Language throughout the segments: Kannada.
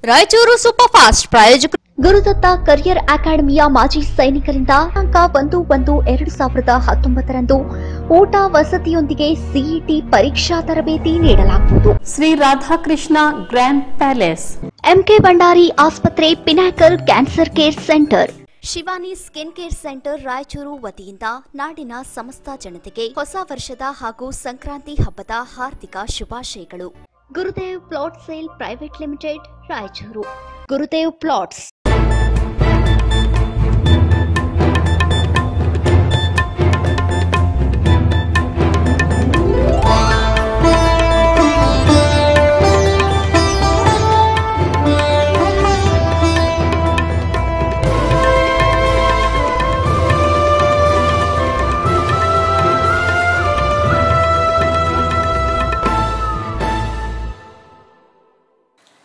ರಾಯಚೂರು ಸೂಪರ್ ಫಾಸ್ಟ್ ಪ್ರಾಯೋಜಕ ಗುರುದತ್ತ ಕರಿಯರ್ ಅಕಾಡೆಮಿಯ ಮಾಜಿ ಸೈನಿಕರಿಂದ ದಿನಾಂಕ 1/1/2019 ಊಟ ವಸತಿಯೊಂದಿಗೆ ಸಿಇಟಿ ಪರೀಕ್ಷಾ ತರಬೇತಿ ನೀಡಲಾಗುವುದು. Shri Radhakrishna grand Palace, MK Bhandari ಆಸ್ಪತ್ರೆ, pinnacle cancer care Centre, Shivani skin care centre Raichur ವತಿಯಿಂದ ನಾಡಿನ ಸಮಸ್ತ ಜನತೆಗೆ ಹೊಸ ವರ್ಷದ ಹಾಗೂ ಸಂಕ್ರಾಂತಿ ಹಬ್ಬದ ಹಾರ್ದಿಕ ಶುಭಾಶಯಗಳು. Gurudev plot sale private limited Raichur. Gurudev Plots.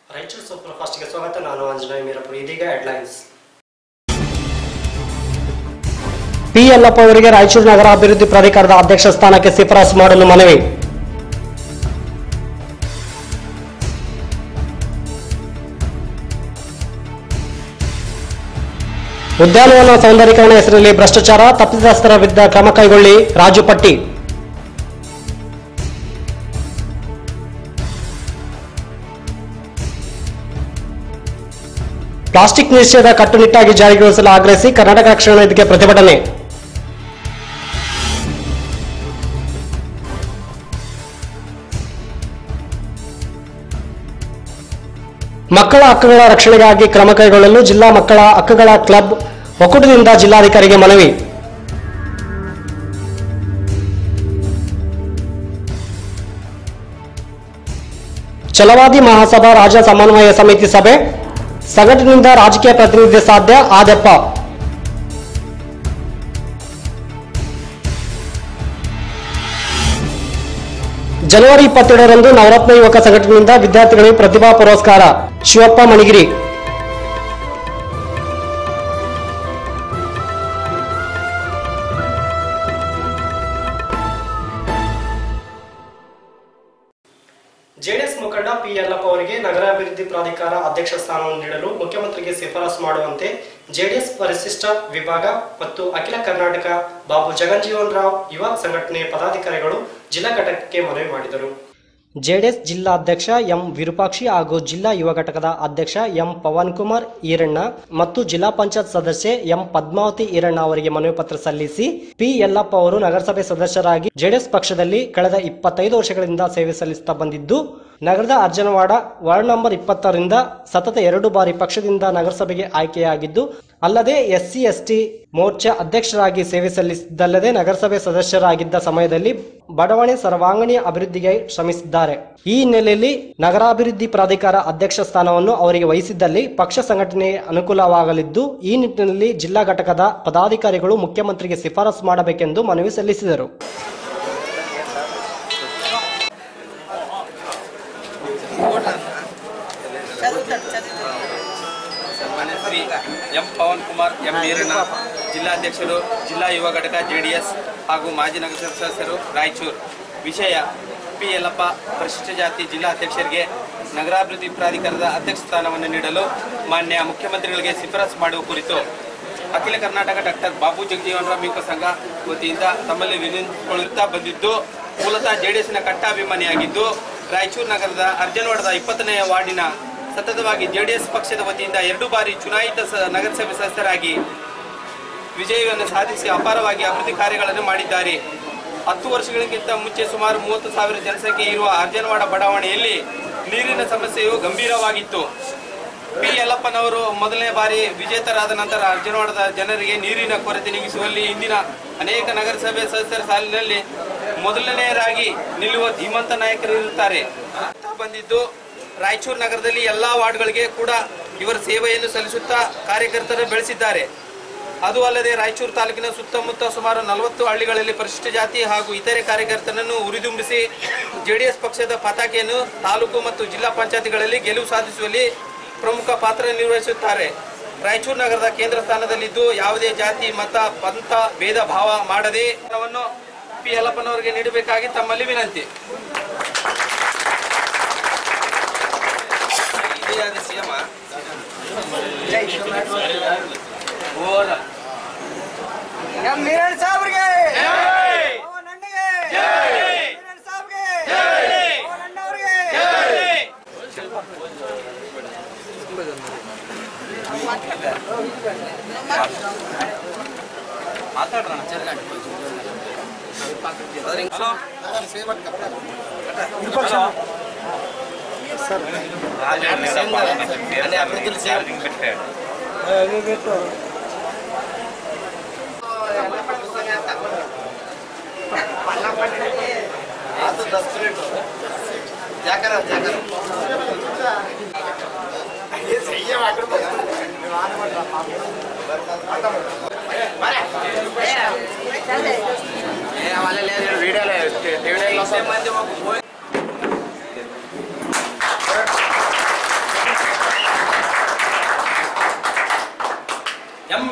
Raichur super ಫಾಸ್ಟ್ಗೆ ಸ್ವಾಗತ. ನಾನು ಆಂಜನೇಯ ಮೀರಪುರ. ಇದೀಗ ಹೆಡ್ಲೈನ್ಸ್. ಪಿ ಯಲ್ಲಪ್ಪ ಅವರಿಗೆ ರಾಯಚೂರು ನಗರ ಅಭಿವೃದ್ಧಿ ಪ್ರಾಧಿಕಾರದ ಅಧ್ಯಕ್ಷ ಸ್ಥಾನಕ್ಕೆ ಶಿಫಾರಸು ಮಾಡಲು ಮನವಿ. ಉದ್ಯಾನವನ ಸೌಂದರ್ಯೀಕರಣ ಹೆಸರಲ್ಲಿ ಭ್ರಷ್ಟಾಚಾರ, ತಪ್ಪಿತಸ್ಥರ ವಿರುದ್ಧ ಕ್ರಮ ಕೈಗೊಳ್ಳಿ, ರಾಜು ಪಟ್ಟಿ. ಪ್ಲಾಸ್ಟಿಕ್ ನಿಷೇಧ ಕಟ್ಟುನಿಟ್ಟಾಗಿ ಜಾರಿಗೊಳಿಸಲು ಆಗ್ರಹಿಸಿ ಕರ್ನಾಟಕ ರಕ್ಷಣಾ ವೇದಿಕೆ ಪ್ರತಿಭಟನೆ. ಮಕ್ಕಳ ಹಕ್ಕುಗಳ ರಕ್ಷಣೆಗಾಗಿ ಕ್ರಮ ಕೈಗೊಳ್ಳಲು ಜಿಲ್ಲಾ ಮಕ್ಕಳ ಹಕ್ಕುಗಳ ಕ್ಲಬ್ ಒಕ್ಕೂಟದಿಂದ ಜಿಲ್ಲಾಧಿಕಾರಿಗೆ ಮನವಿ. ಛಲವಾದಿ ಮಹಾಸಭಾ ರಾಜ್ಯ ಸಮನ್ವಯ ಸಮಿತಿ ಸಭೆ, ಸಂಘಟನೆಯಿಂದ ರಾಜಕೀಯ ಪ್ರತಿನಿಧಿ ಸಾಧ್ಯ, ಆದಪ್ಪ. ಜನವರಿ 22ರಂದು ನವರತ್ನ ಯುವಕ ಸಂಘಟನೆಯಿಂದ ವಿದ್ಯಾರ್ಥಿಗಳಿಗೆ ಪ್ರತಿಭಾ ಪುರಸ್ಕಾರ, ಶಿವಪ್ಪ ಮಣಿಗಿರಿ. ಜೆಡಿಎಸ್ ಮುಖಂಡ ಪಿ ಯಲ್ಲಪ್ಪ ಅವರಿಗೆ ನಗರಾಭಿವೃದ್ಧಿ ಪ್ರಾಧಿಕಾರ ಅಧ್ಯಕ್ಷ ಸ್ಥಾನವನ್ನು ನೀಡಲು ಮುಖ್ಯಮಂತ್ರಿಗೆ ಶಿಫಾರಸು ಮಾಡುವಂತೆ ಜೆಡಿಎಸ್ ಪರಿಶಿಷ್ಟ ವಿಭಾಗ ಮತ್ತು ಅಖಿಲ ಕರ್ನಾಟಕ ಬಾಬು ಜಗಜೀವನ್ ರಾವ್ ಯುವ ಸಂಘಟನೆ ಪದಾಧಿಕಾರಿಗಳು ಜಿಲ್ಲಾ ಘಟಕಕ್ಕೆ ಮನವಿ ಮಾಡಿದರು. ಜೆಡಿಎಸ್ ಜಿಲ್ಲಾ ಅಧ್ಯಕ್ಷ ಎಂ ವಿರೂಪಾಕ್ಷಿ ಹಾಗೂ ಜಿಲ್ಲಾ ಯುವ ಘಟಕದ ಅಧ್ಯಕ್ಷ ಎಂ ಪವನ್ ಕುಮಾರ್ ಈರಣ್ಣ ಮತ್ತು ಜಿಲ್ಲಾ ಪಂಚಾಯತ್ ಸದಸ್ಯೆ ಎಂ ಪದ್ಮಾವತಿ ಈರಣ್ಣ ಅವರಿಗೆ ಮನವಿ ಪತ್ರ ಸಲ್ಲಿಸಿ ಪಿ ಯಲ್ಲಪ್ಪ ಅವರು ನಗರಸಭೆ ಸದಸ್ಯರಾಗಿ ಜೆಡಿಎಸ್ ಪಕ್ಷದಲ್ಲಿ ಕಳೆದ 25 ವರ್ಷಗಳಿಂದ ಸೇವೆ ಸಲ್ಲಿಸುತ್ತಾ ಬಂದಿದ್ದು, ನಗರದ ಅರ್ಜನವಾಡ ವಾರ್ಡ್ ನಂಬರ್ 20ರಿಂದ ಸತತ 2 ಬಾರಿ ಪಕ್ಷದಿಂದ ನಗರಸಭೆಗೆ ಆಯ್ಕೆಯಾಗಿದ್ದು, ಅಲ್ಲದೆ SC ST ಮೋರ್ಚಾ ಅಧ್ಯಕ್ಷರಾಗಿ ಸೇವೆ ಸಲ್ಲಿಸಿದ್ದಲ್ಲದೆ ನಗರಸಭೆ ಸದಸ್ಯರಾಗಿದ್ದ ಸಮಯದಲ್ಲಿ ಬಡಾವಣೆ ಸರ್ವಾಂಗೀಣ ಅಭಿವೃದ್ಧಿಗೆ ಶ್ರಮಿಸಿದ್ದಾರೆ. ಈ ಹಿನ್ನೆಲೆಯಲ್ಲಿ ನಗರಾಭಿವೃದ್ಧಿ ಪ್ರಾಧಿಕಾರ ಅಧ್ಯಕ್ಷ ಸ್ಥಾನವನ್ನು ಅವರಿಗೆ ವಹಿಸಿದ್ದಲ್ಲಿ ಪಕ್ಷ ಸಂಘಟನೆಗೆ ಅನುಕೂಲವಾಗಲಿದ್ದು, ಈ ನಿಟ್ಟಿನಲ್ಲಿ ಜಿಲ್ಲಾ ಘಟಕದ ಪದಾಧಿಕಾರಿಗಳು ಮುಖ್ಯಮಂತ್ರಿಗೆ ಶಿಫಾರಸು ಮಾಡಬೇಕೆಂದು ಮನವಿ ಸಲ್ಲಿಸಿದರು. ಶ್ರೀ ಎಂ ಪವನ್ ಕುಮಾರ್ ಎಂ ಈರಣ್ಣ, ಜಿಲ್ಲಾಧ್ಯಕ್ಷರು, ಜಿಲ್ಲಾ ಯುವ ಘಟಕ ಜೆಡಿಎಸ್ ಹಾಗೂ ಮಾಜಿ ನಗರಸಭಾ ಸದಸ್ಯರು ರಾಯಚೂರು. ವಿಷಯ: ಪಿ ಯಲ್ಲಪ್ಪ ಪರಿಶಿಷ್ಟ ಜಾತಿ ಜಿಲ್ಲಾ ಅಧ್ಯಕ್ಷರಿಗೆ ನಗರಾಭಿವೃದ್ಧಿ ಪ್ರಾಧಿಕಾರದ ಅಧ್ಯಕ್ಷ ಸ್ಥಾನವನ್ನು ನೀಡಲು ಮಾನ್ಯ ಮುಖ್ಯಮಂತ್ರಿಗಳಿಗೆ ಶಿಫಾರಸು ಮಾಡುವ ಕುರಿತು ಅಖಿಲ ಕರ್ನಾಟಕ ಡಾಕ್ಟರ್ ಬಾಬು ಜಗಜೀವನ್ ರಾಮ್ ಯುವಕ ಸಂಘ ವತಿಯಿಂದ ತಮ್ಮಲ್ಲಿ ವಿನಂತಿಸಿಕೊಳ್ಳುತ್ತಾ ಬಂದಿದ್ದು, ಮೂಲತಃ ಜೆಡಿಎಸ್ನ ಕಟ್ಟಾಭಿಮಾನಿಯಾಗಿದ್ದು, ರಾಯಚೂರು ನಗರದ ಅರ್ಜನವಾಡದ 20ನೇ ವಾರ್ಡಿನ ಸತತವಾಗಿ ಜೆಡಿಎಸ್ ಪಕ್ಷದ ವತಿಯಿಂದ 2 ಬಾರಿ ಚುನಾಯಿತ ನಗರಸಭೆ ಸದಸ್ಯರಾಗಿ ವಿಜಯವನ್ನು ಸಾಧಿಸಿ ಅಪಾರವಾಗಿ ಅಭಿವೃದ್ಧಿ ಕಾರ್ಯಗಳನ್ನು ಮಾಡಿದ್ದಾರೆ. 10 ವರ್ಷಗಳಿಗಿಂತ ಮುಂಚೆ ಸುಮಾರು 30,000 ಜನಸಂಖ್ಯೆ ಇರುವ ಅರ್ಜನವಾಡ ಬಡಾವಣೆಯಲ್ಲಿ ನೀರಿನ ಸಮಸ್ಯೆಯು ಗಂಭೀರವಾಗಿತ್ತು. ಪಿ ಯಲ್ಲಪ್ಪನವರು ಮೊದಲನೇ ಬಾರಿ ವಿಜೇತರಾದ ನಂತರ ಅರ್ಜನವಾಡದ ಜನರಿಗೆ ನೀರಿನ ಕೊರತೆ ನೀಗಿಸುವಲ್ಲಿ ಇಂದಿನ ಅನೇಕ ನಗರಸಭೆ ಸದಸ್ಯರ ಸಾಲಿನಲ್ಲಿ ಮೊದಲನೆಯರಾಗಿ ನಿಲ್ಲುವ ಧೀಮಂತ ನಾಯಕರು ಇರುತ್ತಾರೆ. ಬಂದಿದ್ದು, ರಾಯಚೂರು ನಗರದಲ್ಲಿ ಎಲ್ಲಾ ವಾರ್ಡ್ಗಳಿಗೆ ಕೂಡ ಇವರ ಸೇವೆಯನ್ನು ಸಲ್ಲಿಸುತ್ತಾ ಕಾರ್ಯಕರ್ತರು ಬೆಳೆಸಿದ್ದಾರೆ. ಅದು ಅಲ್ಲದೆ ರಾಯಚೂರು ತಾಲೂಕಿನ ಸುತ್ತಮುತ್ತ ಸುಮಾರು 40 ಹಳ್ಳಿಗಳಲ್ಲಿ ಪರಿಶಿಷ್ಟ ಜಾತಿ ಹಾಗೂ ಇತರೆ ಕಾರ್ಯಕರ್ತರನ್ನು ಉರಿದುಂಬಿಸಿ ಜೆಡಿಎಸ್ ಪಕ್ಷದ ಪತಾಕೆಯನ್ನು ತಾಲೂಕು ಮತ್ತು ಜಿಲ್ಲಾ ಪಂಚಾಯತ್ಗಳಲ್ಲಿ ಗೆಲುವು ಸಾಧಿಸುವಲ್ಲಿ ಪ್ರಮುಖ ಪಾತ್ರ ನಿರ್ವಹಿಸುತ್ತಾರೆ. ರಾಯಚೂರು ನಗರದ ಕೇಂದ್ರ ಸ್ಥಾನದಲ್ಲಿದ್ದು ಯಾವುದೇ ಜಾತಿ, ಮತ, ಪಂಥ ಭೇದ ಭಾವ ಮಾಡದೆ ಪಿ ಯಲ್ಲಪ್ಪನವರಿಗೆ ನೀಡಬೇಕಾಗಿ ತಮ್ಮಲ್ಲಿ ವಿನಂತಿ. ಮರ್ಯಾದೆ ಸಿಎಂ ಮೀರನ್ ಸಾಬ್ರಿಗೆ ಮಾತಾಡ್ರಣ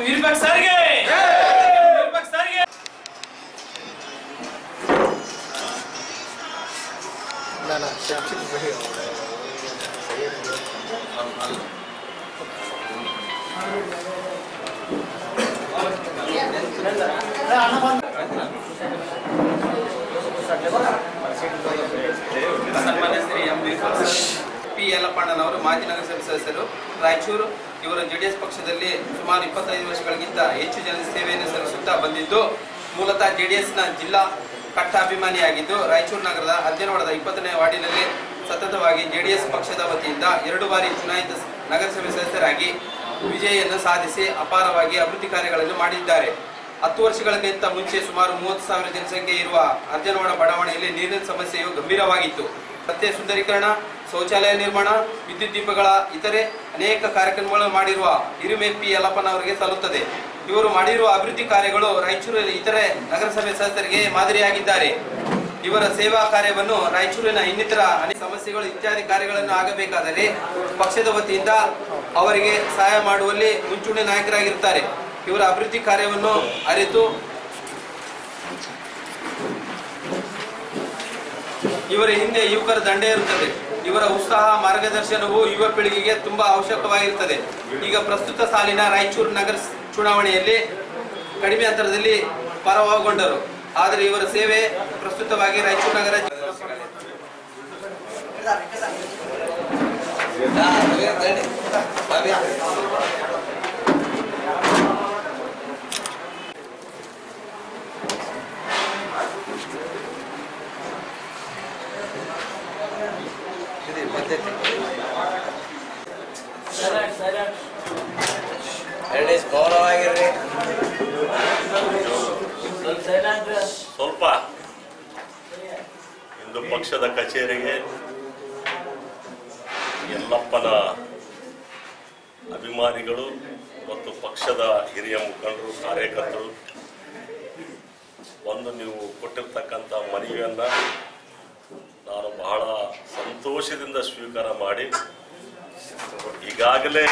ವೀರಭದ್ರ ಸರ್ಗೆ ಸನ್ಮಾನ್ಯ ಶ್ರೀ ಎಂ ಪಿ ಯಲ್ಲಪ್ಪಣ್ಣನವರು ಮಾಜಿ ನಗರಸಭೆ ಸದಸ್ಯರು ರಾಯಚೂರು. ಇವರು ಜೆಡಿಎಸ್ ಪಕ್ಷದಲ್ಲಿ ಸುಮಾರು 25 ವರ್ಷಗಳಿಗಿಂತ ಹೆಚ್ಚು ಜನರ ಸೇವೆಯನ್ನು ಸಲ್ಲಿಸುತ್ತಾ ಬಂದಿದ್ದು, ಮೂಲತಃ ಜೆಡಿಎಸ್ನ ಜಿಲ್ಲಾ ಕಟ್ಟಾಭಿಮಾನಿಯಾಗಿದ್ದು, ರಾಯಚೂರು ನಗರದ ಅರ್ಜನವಾಡದ 20ನೇ ವಾರ್ಡಿನಲ್ಲಿ ಸತತವಾಗಿ ಜೆಡಿಎಸ್ ಪಕ್ಷದ ವತಿಯಿಂದ 2 ಬಾರಿ ಚುನಾಯಿತ ನಗರಸಭೆ ಸದಸ್ಯರಾಗಿ ವಿಜಯವನ್ನು ಸಾಧಿಸಿ ಅಪಾರವಾಗಿ ಅಭಿವೃದ್ಧಿ ಕಾರ್ಯಗಳನ್ನು ಮಾಡಿದ್ದಾರೆ. 10 ವರ್ಷಗಳಿಗಿಂತ ಮುಂಚೆ ಸುಮಾರು 30,000 ಜನಸಂಖ್ಯೆ ಇರುವ ಅರ್ಜನವಾಡ ಬಡಾವಣೆಯಲ್ಲಿ ನೀರಿನ ಸಮಸ್ಯೆಯು ಗಂಭೀರವಾಗಿತ್ತು. ರಸ್ತೆ ಸುಂದರೀಕರಣ, ಶೌಚಾಲಯ ನಿರ್ಮಾಣ, ವಿದ್ಯುತ್ ದೀಪಗಳ ಇತರೆ ಅನೇಕ ಕಾರ್ಯಕ್ರಮಗಳನ್ನು ಮಾಡಿರುವ ಹಿರಿಮೆ ಪಿ ಯಲ್ಲಪ್ಪನವರಿಗೆ ಸಲ್ಲುತ್ತದೆ. ಇವರು ಮಾಡಿರುವ ಅಭಿವೃದ್ಧಿ ಕಾರ್ಯಗಳು ರಾಯಚೂರಿನ ಇತರೆ ನಗರಸಭೆ ಸದಸ್ಯರಿಗೆ ಮಾದರಿಯಾಗಿದ್ದಾರೆ. ಇವರ ಸೇವಾ ಕಾರ್ಯವನ್ನು ರಾಯಚೂರಿನ ಇನ್ನಿತರ ಅನೇಕ ಸಮಸ್ಯೆಗಳು ಇತ್ಯಾದಿ ಕಾರ್ಯಗಳನ್ನು ಆಗಬೇಕಾದರೆ ಪಕ್ಷದ ವತಿಯಿಂದ ಅವರಿಗೆ ಸಹಾಯ ಮಾಡುವಲ್ಲಿ ಮುಂಚೂಣಿ ನಾಯಕರಾಗಿರುತ್ತಾರೆ. ಇವರ ಅಭಿವೃದ್ಧಿ ಕಾರ್ಯವನ್ನು ಅರಿತು ಇವರ ಹಿಂದೆ ಯುವಕರ ದಂಡೆ ಇರುತ್ತದೆ. ಇವರ ಉತ್ಸಾಹ ಮಾರ್ಗದರ್ಶನವು ಯುವ ಪೀಳಿಗೆಗೆ ತುಂಬಾ ಅವಶ್ಯಕವಾಗಿರುತ್ತದೆ. ಈಗ ಪ್ರಸ್ತುತ ಸಾಲಿನ ರಾಯಚೂರು ನಗರ ಚುನಾವಣೆಯಲ್ಲಿ ಕಡಿಮೆ ಅಂತರದಲ್ಲಿ ಪರಾಭವಗೊಂಡರು. ಆದರೆ ಇವರ ಸೇವೆ ಪ್ರಸ್ತುತವಾಗಿ ರಾಯಚೂರು ನಗರ ಸ್ವಲ್ಪ ಇಂದು ಪಕ್ಷದ ಕಚೇರಿಗೆ ಯಲ್ಲಪ್ಪನ ಅಭಿಮಾನಿಗಳು ಮತ್ತು ಪಕ್ಷದ ಹಿರಿಯ ಮುಖಂಡರು, ಕಾರ್ಯಕರ್ತರು ಒಂದು ನೀವು ಕೊಟ್ಟಿರ್ತಕ್ಕಂಥ ಮನವಿಯನ್ನು ನಾನು ಬಹಳ ಸಂತೋಷದಿಂದ ಸ್ವೀಕಾರ ಮಾಡಿ ಈಗಾಗಲೇ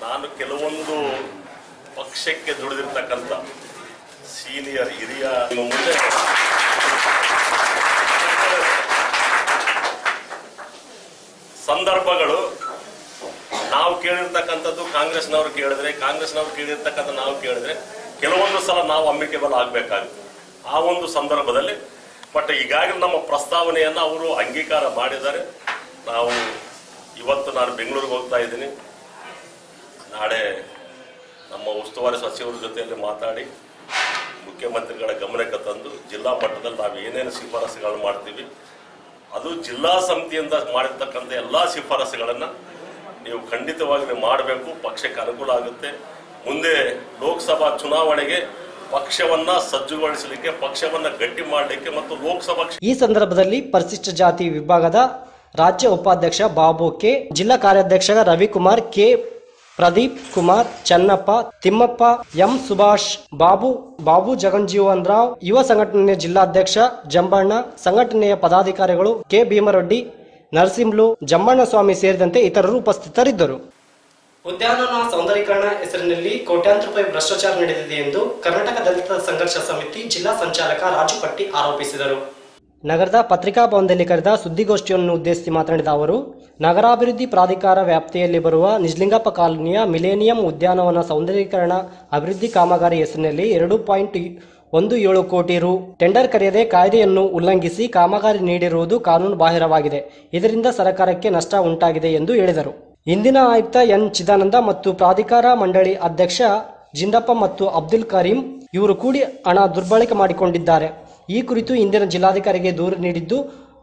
ನಾನು ಕೆಲವೊಂದು ಪಕ್ಷಕ್ಕೆ ದುಡಿದಿರ್ತಕ್ಕಂಥ ಸೀನಿಯರ್ ಹಿರಿಯ ಮುಂದೆ ಸಂದರ್ಭಗಳು ನಾವು ಕೇಳಿರ್ತಕ್ಕಂಥದ್ದು ಕಾಂಗ್ರೆಸ್ನವ್ರು ಕೇಳಿದ್ರೆ, ಕಾಂಗ್ರೆಸ್ನವ್ರು ಕೇಳಿರ್ತಕ್ಕಂಥ ನಾವು ಕೇಳಿದ್ರೆ ಕೆಲವೊಂದು ಸಲ ನಾವು ಅಂಬಿಕೆಬಲ ಆಗಬೇಕಾಗುತ್ತೆ. ಆ ಒಂದು ಸಂದರ್ಭದಲ್ಲಿ ಬಟ್ ಈಗಾಗಲೇ ನಮ್ಮ ಪ್ರಸ್ತಾವನೆಯನ್ನು ಅವರು ಅಂಗೀಕಾರ ಮಾಡಿದ್ದಾರೆ. ನಾವು ಇವತ್ತು ನಾನು ಬೆಂಗಳೂರಿಗೆ ಹೋಗ್ತಾ ಇದ್ದೀನಿ. ನಾಳೆ ನಮ್ಮ ಉಸ್ತುವಾರಿ ಸಚಿವರ ಜೊತೆಯಲ್ಲಿ ಮಾತಾಡಿ ಮುಖ್ಯಮಂತ್ರಿಗಳ ಗಮನಕ್ಕೆ ತಂದು ಜಿಲ್ಲಾ ಮಟ್ಟದಲ್ಲಿ ನಾವು ಏನೇನು ಶಿಫಾರಸುಗಳನ್ನು ಮಾಡ್ತೀವಿ ಅದು ಜಿಲ್ಲಾ ಸಮಿತಿಯಿಂದ ಮಾಡಿರ್ತಕ್ಕಂಥ ಎಲ್ಲ ಶಿಫಾರಸುಗಳನ್ನು ನೀವು ಖಂಡಿತವಾಗಿ ಮಾಡಬೇಕು. ಪಕ್ಷಕ್ಕೆ ಅನುಕೂಲ ಆಗುತ್ತೆ. ಮುಂದೆ ಲೋಕಸಭಾ ಚುನಾವಣೆಗೆ ಪಕ್ಷವನ್ನ ಸಜ್ಜುಗೊಳಿಸಲಿಕ್ಕೆ, ಪಕ್ಷವನ್ನ ಗಟ್ಟಿ ಮಾಡಲಿಕ್ಕೆ ಮತ್ತು ಲೋಕಸಭಾ ಈ ಸಂದರ್ಭದಲ್ಲಿ ಪರಿಶಿಷ್ಟ ಜಾತಿ ವಿಭಾಗದ ರಾಜ್ಯ ಉಪಾಧ್ಯಕ್ಷ ಬಾಬು ಕೆ, ಜಿಲ್ಲಾ ಕಾರ್ಯಾಧ್ಯಕ್ಷ ರವಿಕುಮಾರ್ ಕೆ, ಪ್ರದೀಪ್ ಕುಮಾರ್, ಚನ್ನಪ್ಪ, ತಿಮ್ಮಪ್ಪ, ಎಂ ಸುಭಾಷ್, ಬಾಬು ಜಗನ್ಜೀವನ್ ರಾವ್, ಯುವ ಸಂಘಟನೆಯ ಜಿಲ್ಲಾಧ್ಯಕ್ಷ ಜಂಬಣ್ಣ, ಸಂಘಟನೆಯ ಪದಾಧಿಕಾರಿಗಳು ಕೆ ಭೀಮರೆಡ್ಡಿ, ನರಸಿಂಹಲು, ಜಮ್ಮಣ್ಣ ಸ್ವಾಮಿ ಸೇರಿದಂತೆ ಇತರರು ಉಪಸ್ಥಿತರಿದ್ದರು. ಉದ್ಯಾನವನ ಸೌಂದರೀಕರಣ ಹೆಸರಿನಲ್ಲಿ ಕೋಟ್ಯಾಂತರ ರೂಪಾಯಿ ಭ್ರಷ್ಟಾಚಾರ ನಡೆದಿದೆ ಎಂದು ಕರ್ನಾಟಕ ದಲಿತ ಸಂಘರ್ಷ ಸಮಿತಿ ಜಿಲ್ಲಾ ಸಂಚಾಲಕ ರಾಜು ಪಟ್ಟಿ ಆರೋಪಿಸಿದರು. ನಗರದ ಪತ್ರಿಕಾಭವನದಲ್ಲಿ ಕರೆದ ಸುದ್ದಿಗೋಷ್ಠಿಯನ್ನು ಉದ್ದೇಶಿಸಿ ಮಾತನಾಡಿದ ಅವರು, ನಗರಾಭಿವೃದ್ಧಿ ಪ್ರಾಧಿಕಾರ ವ್ಯಾಪ್ತಿಯಲ್ಲಿ ಬರುವ ನಿಜಲಿಂಗಪ್ಪ ಕಾಲೋನಿಯ ಮಿಲೇನಿಯಂ ಉದ್ಯಾನವನ ಸೌಂದರ್ಯೀಕರಣ ಅಭಿವೃದ್ಧಿ ಕಾಮಗಾರಿ ಹೆಸರಿನಲ್ಲಿ 2.17 ಕೋಟಿ ರು ಟೆಂಡರ್ ಕರೆಯದೆ ಕಾಯ್ದೆಯನ್ನು ಉಲ್ಲಂಘಿಸಿ ಕಾಮಗಾರಿ ನೀಡಿರುವುದು ಕಾನೂನು ಬಾಹಿರವಾಗಿದೆ. ಇದರಿಂದ ಸರ್ಕಾರಕ್ಕೆ ನಷ್ಟ ಉಂಟಾಗಿದೆ ಎಂದು ಹೇಳಿದರು. ಇಂದಿನ ಆಯುಕ್ತ ಎನ್ ಚಿದಾನಂದ ಮತ್ತು ಪ್ರಾಧಿಕಾರ ಮಂಡಳಿ ಅಧ್ಯಕ್ಷ ಜಿಂದಪ್ಪ ಮತ್ತು ಅಬ್ದುಲ್ ಕರೀಂ ಇವರು ಕೂಡಿ ಹಣ ದುರ್ಬಳಕೆ ಮಾಡಿಕೊಂಡಿದ್ದಾರೆ. ಈ ಕುರಿತು ಇಂದಿನ ಜಿಲ್ಲಾಧಿಕಾರಿಗೆ ದೂರು ನೀಡಿದ್ದು,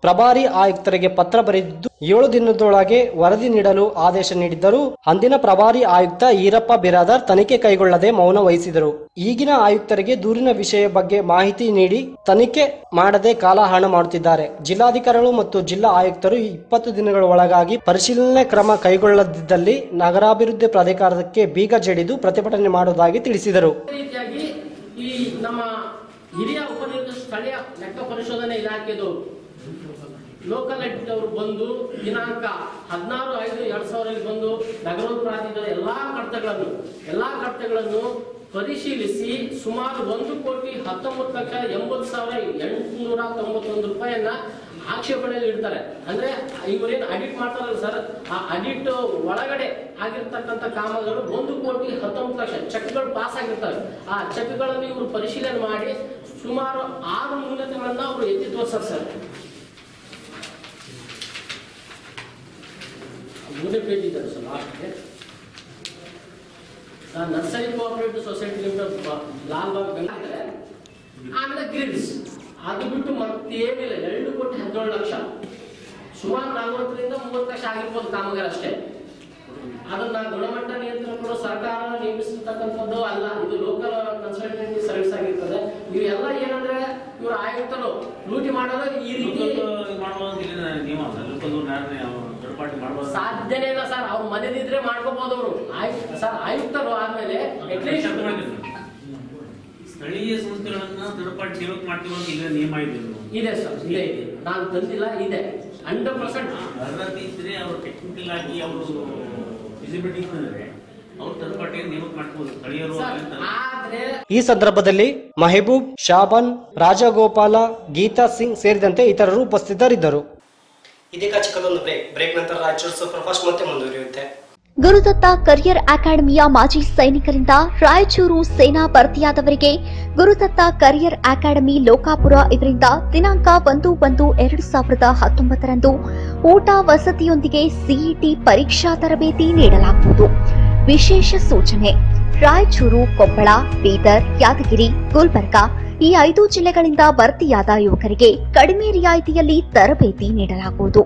ಪ್ರಭಾರಿ ಆಯುಕ್ತರಿಗೆ ಪತ್ರ ಬರೆದಿದ್ದು 7 ದಿನದೊಳಗೆ ವರದಿ ನೀಡಲು ಆದೇಶ ನೀಡಿದ್ದರೂ ಅಂದಿನ ಪ್ರಭಾರಿ ಆಯುಕ್ತ ಈರಪ್ಪ ಬಿರಾದಾರ್ ತನಿಖೆ ಕೈಗೊಳ್ಳದೆ ಮೌನ ವಹಿಸಿದರು. ಈಗಿನ ಆಯುಕ್ತರಿಗೆ ದೂರಿನ ವಿಷಯ ಬಗ್ಗೆ ಮಾಹಿತಿ ನೀಡಿ ತನಿಖೆ ಮಾಡದೆ ಕಾಲಹರಣ ಮಾಡುತ್ತಿದ್ದಾರೆ. ಜಿಲ್ಲಾಧಿಕಾರಿಗಳು ಮತ್ತು ಜಿಲ್ಲಾ ಆಯುಕ್ತರು 20 ದಿನಗಳ ಒಳಗಾಗಿ ಪರಿಶೀಲನೆ ಕ್ರಮ ಕೈಗೊಳ್ಳದಿದ್ದಲ್ಲಿ ನಗರಾಭಿವೃದ್ಧಿ ಪ್ರಾಧಿಕಾರಕ್ಕೆ ಬೀಗ ಜಡಿದು ಪ್ರತಿಭಟನೆ ಮಾಡುವುದಾಗಿ ತಿಳಿಸಿದರು. ಈ ನಮ್ಮ ಹಿರಿಯ ಉಪನಿರ್ದೇಶಕ ಸ್ಥಳೀಯ ಲೆಕ್ಕ ಪರಿಶೋಧನೆ ಇಲಾಖೆದು ಲೋಕಲ್ ಎಡಿಟ್ ಅವರು ಬಂದು ದಿನಾಂಕ 16/5/2000 ಬಂದು ನಗರೋತ್ತರ ಪ್ರಾಧಿಕಾರ ಎಲ್ಲಾ ಕಡತಗಳನ್ನು ಪರಿಶೀಲಿಸಿ ಸುಮಾರು 1,19,80,891 ರೂಪಾಯಿಯನ್ನ ಆಕ್ಷೇಪಣೆಯಲ್ಲಿ ಇಡ್ತಾರೆ. ಅಂದ್ರೆ ಇವರೇನು ಅಡಿಟ್ ಮಾಡ್ತಾರಲ್ಲ ಸರ್, ಆ ಅಡಿಟ್ ಒಳಗಡೆ ಆಗಿರ್ತಕ್ಕಂಥ ಕಾಮಗಳು 1,19,00,000 ಚೆಕ್ಗಳು ಪಾಸ್ ಆಗಿರ್ತವೆ. ಆ ಚೆಕ್ಗಳನ್ನು ಇವರು ಪರಿಶೀಲನೆ ಮಾಡಿ ಸುಮಾರು 6 ನ್ಯೂನತೆಗಳನ್ನ ಅವರು ಎತ್ತಿ ತೋರಿಸ್ತಾರೆ ಸರ್. 3ನೇ ಪೇಜ್ ಇದ್ದಾರೆ ಸರ್ ಲಾಸ್ಟ್ಗೆ. Nursery Cooperative Society Limited Lalbagh Bengaluru. ಆಮೇಲೆ ಗ್ರಿಡ್ಸ್ ಅದು ಬಿಟ್ಟು ಮತ್ತೇನಿಲ್ಲ. 2,17,00,000 ಸುಮಾರು 40 ರಿಂದ 30 ಲಕ್ಷ ಆಗಿರ್ಬೋದು ಕಾಮಗಾರಿ ಅಷ್ಟೇ. ಅದನ್ನ ಗುಣಮಟ್ಟ ನಿಯಂತ್ರಕರು ಸರ್ಕಾರ ನೇಮಿಸಿರ್ತಕ್ಕಂಥದ್ದು ಅಲ್ಲ, ಇದು ಲೋಕಲ್ ಕನ್ಸಲ್ಟೆನ್ಸಿ ಸರ್ವಿಸ್ ಆಗಿರ್ತದೆ. ಇವೆಲ್ಲ ಏನಂದ್ರೆ ಇವರು ಆಯುಕ್ತರು ಲೂಟಿ ಮಾಡೋದು ಈ ರೀತಿ ಸಾಧ್ಯನೇ ಇಲ್ಲ ಸರ್. ಅವ್ರ ಮನೆದಿದ್ರೆ ಮಾಡ್ಕೋಬಹುದು ಅವರು ಸರ್. ಆಯುಕ್ತರು ಆದ್ಮೇಲೆ ಸ್ಥಳೀಯ ಸಂಸ್ಥೆಗಳನ್ನ ಥರ್ಡ್ ಪಾರ್ಟಿ ನೇಮಕ ಮಾಡ್ತೀವಿ ಈಗ ನಿಯಮ ಇದೆ ಸರ್. ಇದೆ ನಾನು ತಂದಿಲ್ಲ, ಇದೆ 100% ಅರ್ಹತೆ ಇದ್ರೆ ಅವರು ಟೆಕ್ನಿಕಲ್ ಆಗಿ ಅವರು ವಿಸಿಬಿಲಿಟಿ ಇದ್ರೆ ಅವರು ಥರ್ಡ್ ಪಾರ್ಟಿ ನೇಮಕ ಮಾಡ್ಬೋದು ಸ್ಥಳೀಯರು. ಈ ಸಂದರ್ಭದಲ್ಲಿ ಮೆಹಬೂಬ್, ಶಾಬಾನ್, ರಾಜಗೋಪಾಲ, ಗೀತಾ ಸಿಂಗ್ ಸೇರಿದಂತೆ ಇತರರು ಉಪಸ್ಥಿತರಿದ್ದರು. ಇದೀಗ ಚಿಕ್ಕದೊಂದು ಬ್ರೇಕ್ ನಂತರ ರಾಯಚೂರು ಸೂಪರ್ ಫಾಸ್ಟ್ ಮತ್ತೆ ಮುಂದುವರಿಯುತ್ತೆ. ಗುರುದತ್ತ ಕರಿಯರ್ ಅಕಾಡೆಮಿಯ ಮಾಜಿ ಸೈನಿಕರಿಂದ ರಾಯಚೂರು ಸೇನಾ ಭರ್ತಿಯಾದವರಿಗೆ ಗುರುದತ್ತ ಕರಿಯರ್ ಅಕಾಡೆಮಿ ಲೋಕಾಪುರ ಇವರಿಂದ ದಿನಾಂಕ 1/1/2019 ಊಟ ವಸತಿಯೊಂದಿಗೆ ಸಿಇಟಿ ಪರೀಕ್ಷಾ ತರಬೇತಿ ನೀಡಲಾಗುವುದು. ವಿಶೇಷ ಸೂಚನೆ: ರಾಯಚೂರು, ಕೊಪ್ಪಳ, ಬೀದರ್, ಯಾದಗಿರಿ, ಗುಲ್ಬರ್ಗಾ ಈ 5 ಜಿಲ್ಲೆಗಳಿಂದ ಭರ್ತಿಯಾದ ಯುವಕರಿಗೆ ಕಡಿಮೆ ರಿಯಾಯಿತಿಯಲ್ಲಿ ತರಬೇತಿ ನೀಡಲಾಗುವುದು.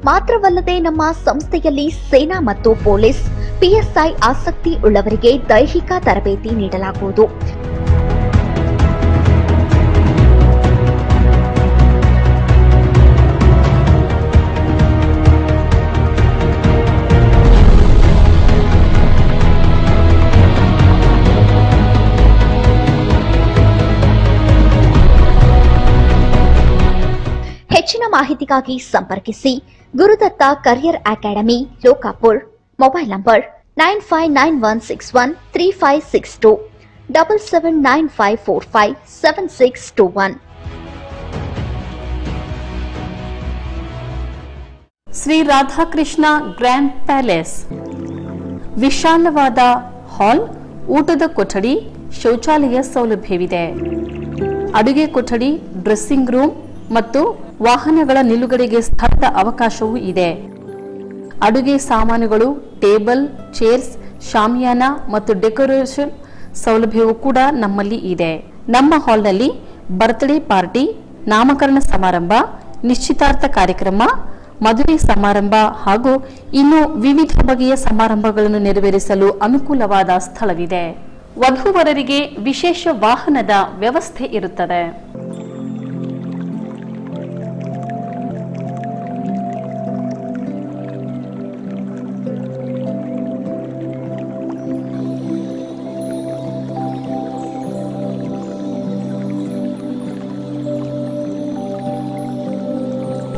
ಮಾತ್ರವಲ್ಲದೆ ನಮ್ಮ ಸಂಸ್ಥೆಯಲ್ಲಿ ಸೇನಾ ಮತ್ತು ಪೊಲೀಸ್, ಪಿಎಸ್ಐ ಆಸಕ್ತಿ ಉಳ್ಳವರಿಗೆ ದೈಹಿಕ ತರಬೇತಿ ನೀಡಲಾಗುವುದು. ಹೆಚ್ಚಿನ ಮಾಹಿತಿಗಾಗಿ ಸಂಪರ್ಕಿಸಿ Gurudatta career academy, Lokapur. Mobile number 9591613562 7795457621. Shri Radhakrishna grand palace ವಿಶಾಲವಾದ ಹಾಲ್, ಊಟದ ಕೊಠಡಿ, ಶೌಚಾಲಯ ಸೌಲಭ್ಯವಿದೆ. ಅಡುಗೆ ಕೊಠಡಿ, ಡ್ರೆಸ್ಸಿಂಗ್ ರೂಮ್ ಮತ್ತು ವಾಹನಗಳ ನಿಲುಗಡೆಗೆ ಸ್ಥಳದ ಅವಕಾಶವೂ ಇದೆ. ಅಡುಗೆ ಸಾಮಾನುಗಳು, ಟೇಬಲ್, ಚೇರ್ಸ್, ಶಾಮಿಯಾನ ಮತ್ತು ಡೆಕೋರೇಷನ್ ಸೌಲಭ್ಯವೂ ಕೂಡ ನಮ್ಮಲ್ಲಿ ಇದೆ. ನಮ್ಮ ಹಾಲ್ನಲ್ಲಿ ಬರ್ತ್ಡೇ ಪಾರ್ಟಿ, ನಾಮಕರಣ ಸಮಾರಂಭ, ನಿಶ್ಚಿತಾರ್ಥ ಕಾರ್ಯಕ್ರಮ, ಮದುವೆ ಸಮಾರಂಭ ಹಾಗೂ ಇನ್ನು ವಿವಿಧ ಬಗೆಯ ಸಮಾರಂಭಗಳನ್ನು ನೆರವೇರಿಸಲು ಅನುಕೂಲವಾದ ಸ್ಥಳವಿದೆ. ವಧೂವರರಿಗೆ ವಿಶೇಷ ವಾಹನದ ವ್ಯವಸ್ಥೆ ಇರುತ್ತದೆ.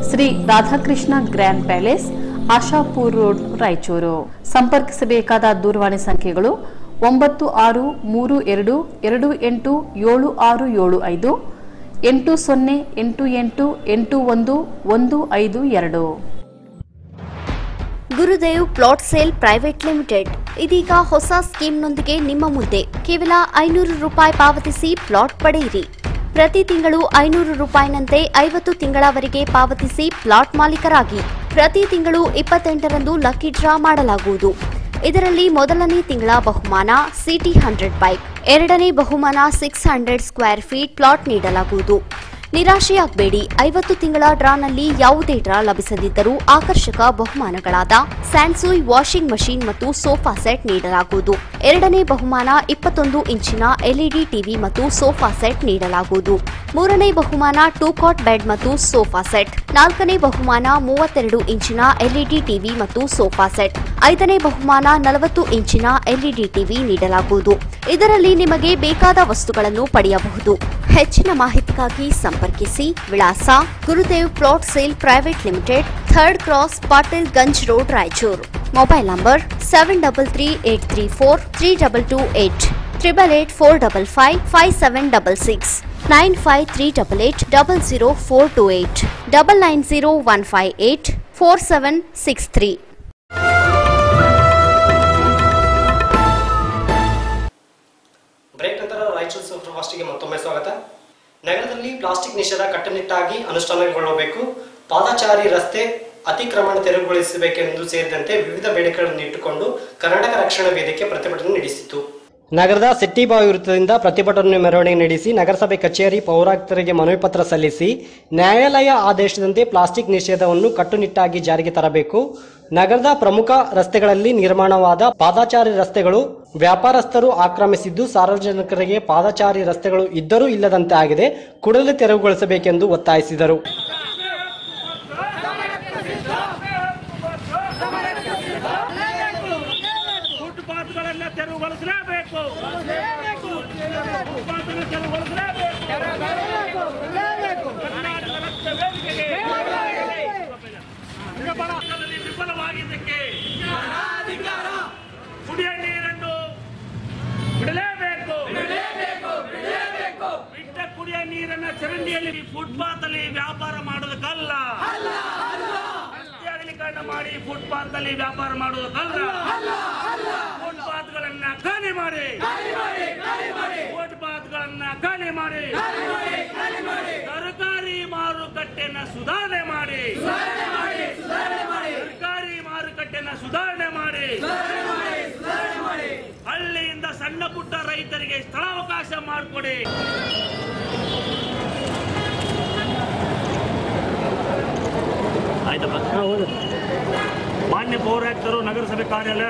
Shri Radhakrishna grand Palace, Ashapur Road, Raichur. ಸಂಪರ್ಕಿಸಬೇಕಾದ ದೂರವಾಣಿ ಸಂಖ್ಯೆಗಳು 9632287675, 8088811552. Gurudev plot sale private Limited ಇದೀಗ ಹೊಸ ಸ್ಕೀಮ್ನೊಂದಿಗೆ ನಿಮ್ಮ ಮುಂದೆ. ಕೇವಲ 500 ರೂಪಾಯಿ ಪಾವತಿಸಿ ಪ್ಲಾಟ್ ಪಡೆಯಿರಿ. ಪ್ರತಿ ತಿಂಗಳು 500 ರೂಪಾಯಿನಂತೆ 50 ತಿಂಗಳವರೆಗೆ ಪಾವತಿಸಿ ಪ್ಲಾಟ್ ಮಾಲೀಕರಾಗಿ. ಪ್ರತಿ ತಿಂಗಳು 28ರಂದು ಲಕ್ಕಿ ಡ್ರಾ ಮಾಡಲಾಗುವುದು. ಇದರಲ್ಲಿ ಮೊದಲನೇ ತಿಂಗಳ ಬಹುಮಾನ ಸಿಟಿ 100 ಬೈಕ್, ಎರಡನೇ ಬಹುಮಾನ 600 ಸ್ಕ್ವೇರ್ ಫೀಟ್ ಪ್ಲಾಟ್ ನೀಡಲಾಗುವುದು. ನಿರಾಶೆಯಾಗಬೇಡಿ, 50 ತಿಂಗಳ ಡ್ರಾನಲ್ಲಿ ಯಾವುದೇ ಡ್ರಾ ಲಭಿಸದಿದ್ದರೂ ಆಕರ್ಷಕ ಬಹುಮಾನಗಳಾದ ಸ್ಯಾನ್ಸುಯ್ ವಾಷಿಂಗ್ ಮಷೀನ್ ಮತ್ತು ಸೋಫಾ ಸೆಟ್ ನೀಡಲಾಗುವುದು. ಎರಡನೇ ಬಹುಮಾನ 21 ಇಂಚಿನ ಎಲ್ಇಡಿ ಟಿವಿ ಮತ್ತು ಸೋಫಾ ಸೆಟ್ ನೀಡಲಾಗುವುದು. ಮೂರನೇ ಬಹುಮಾನ 2 ಕಾಟ್ ಬೆಡ್ ಮತ್ತು ಸೋಫಾ ಸೆಟ್. ನಾಲ್ಕನೇ ಬಹುಮಾನ 32 ಇಂಚಿನ ಎಲ್ಇಡಿ ಟಿವಿ ಮತ್ತು ಸೋಫಾ ಸೆಟ್. ಐದನೇ ಬಹುಮಾನ 40 ಇಂಚಿನ ಎಲ್ಇಡಿ ಟಿವಿ ನೀಡಲಾಗುವುದು. ಇದರಲ್ಲಿ ನಿಮಗೆ ಬೇಕಾದ ವಸ್ತುಗಳನ್ನು ಪಡೆಯಬಹುದು. ಹೆಚ್ಚಿನ ಮಾಹಿತಿಗಾಗಿ ಸಂಪರ್ಕಿಸಿ. ವಿಳಾಸ Gurudev plot sale private limited, 3rd cross, Patil Ganj road, Raichur. Mobile number 7338343228, 8884555766, 9538800428, 9901584763. Break ನಂತರ ರಾಯಚೂರು ಸೂಪರ್ ಫಾಸ್ಟ್ಗೆ ಮತ್ತೊಮ್ಮೆ ಸ್ವಾಗತ. ನಗರದಲ್ಲಿ ಪ್ಲಾಸ್ಟಿಕ್ ನಿಷೇಧ ಕಟ್ಟುನಿಟ್ಟಾಗಿ ಅನುಷ್ಠಾನಗೊಳ್ಳಬೇಕು, ಪಾದಚಾರಿ ರಸ್ತೆ ಅತಿಕ್ರಮಣ ತೆರವುಗೊಳಿಸಬೇಕೆಂದು ಸೇರಿದಂತೆ ವಿವಿಧ ಬೇಡಿಕೆಗಳನ್ನು ಇಟ್ಟುಕೊಂಡು ಕರ್ನಾಟಕ ರಕ್ಷಣಾ ವೇದಿಕೆ ಪ್ರತಿಭಟನೆ ನಡೆಸಿತು. ನಗರದ ಸಿಟ್ಟಿಬಾವಿ ವೃತ್ತದಿಂದ ಪ್ರತಿಭಟನೆ ಮೆರವಣಿಗೆ ನಡೆಸಿ ನಗರಸಭೆ ಕಚೇರಿ ಪೌರಾಯುಕ್ತರಿಗೆ ಮನವಿ ಪತ್ರ ಸಲ್ಲಿಸಿ ನ್ಯಾಯಾಲಯ ಆದೇಶದಂತೆ ಪ್ಲಾಸ್ಟಿಕ್ ನಿಷೇಧವನ್ನು ಕಟ್ಟುನಿಟ್ಟಾಗಿ ಜಾರಿಗೆ ತರಬೇಕು. ನಗರದ ಪ್ರಮುಖ ರಸ್ತೆಗಳಲ್ಲಿ ನಿರ್ಮಾಣವಾದ ಪಾದಚಾರಿ ರಸ್ತೆಗಳು ವ್ಯಾಪಾರಸ್ಥರು ಆಕ್ರಮಿಸಿದ್ದು ಸಾರ್ವಜನಿಕರಿಗೆ ಪಾದಚಾರಿ ರಸ್ತೆಗಳು ಇದ್ದರೂ ಇಲ್ಲದಂತೆ ಆಗಿದೆ, ಕೂಡಲೇ ತೆರವುಗೊಳಿಸಬೇಕೆಂದು ಒತ್ತಾಯಿಸಿದರು. ವಿಫಲವಾಗಿದ್ದಕ್ಕೆ ಕುಡಿಯ ನೀರನ್ನು ಬಿಡಲೇಬೇಕು. ಬಿಟ್ಟ ಕುಡಿಯ ನೀರನ್ನ ಚರಂಡಿಯಲ್ಲಿ ಫುಟ್ಪಾತ್ ಅಲ್ಲಿ ವ್ಯಾಪಾರ ಮಾಡೋದಕ್ಕಲ್ಲ, ರಸ್ತೆ ಅಗಲೀಕರಣ ಮಾಡಿ ಫುಟ್ಪಾತ್ ಅಲ್ಲಿ ವ್ಯಾಪಾರ ಮಾಡೋದಕ್ಕಲ್ಲ. ಫುಟ್ಪಾತ್ ಗಳನ್ನ ಖಾಲಿ ಮಾಡಿ, ಫುಟ್ಪಾತ್ ಗಳನ್ನ ಖಾಲಿ ಮಾಡಿ, ತರಕಾರಿ ಮಾರುಕಟ್ಟೆನ ಸುಧಾರಣೆ ಮಾಡಿ, ತರಕಾರಿ ಮಾರುಕಟ್ಟೆನ ಸುಧಾರಣೆ ಮಾಡಿ, ಹಳ್ಳಿಯಿಂದ ಸಣ್ಣ ಪುಟ್ಟ ರೈತರಿಗೆ ಸ್ಥಳಾವಕಾಶ ಮಾಡಿಕೊಡಿ. ಆಯ್ತಪ್ಪ. ಮಾನ್ಯ ಪೌರಾಯುಕ್ತರು, ನಗರಸಭೆ ಕಾರ್ಯಾಲಯ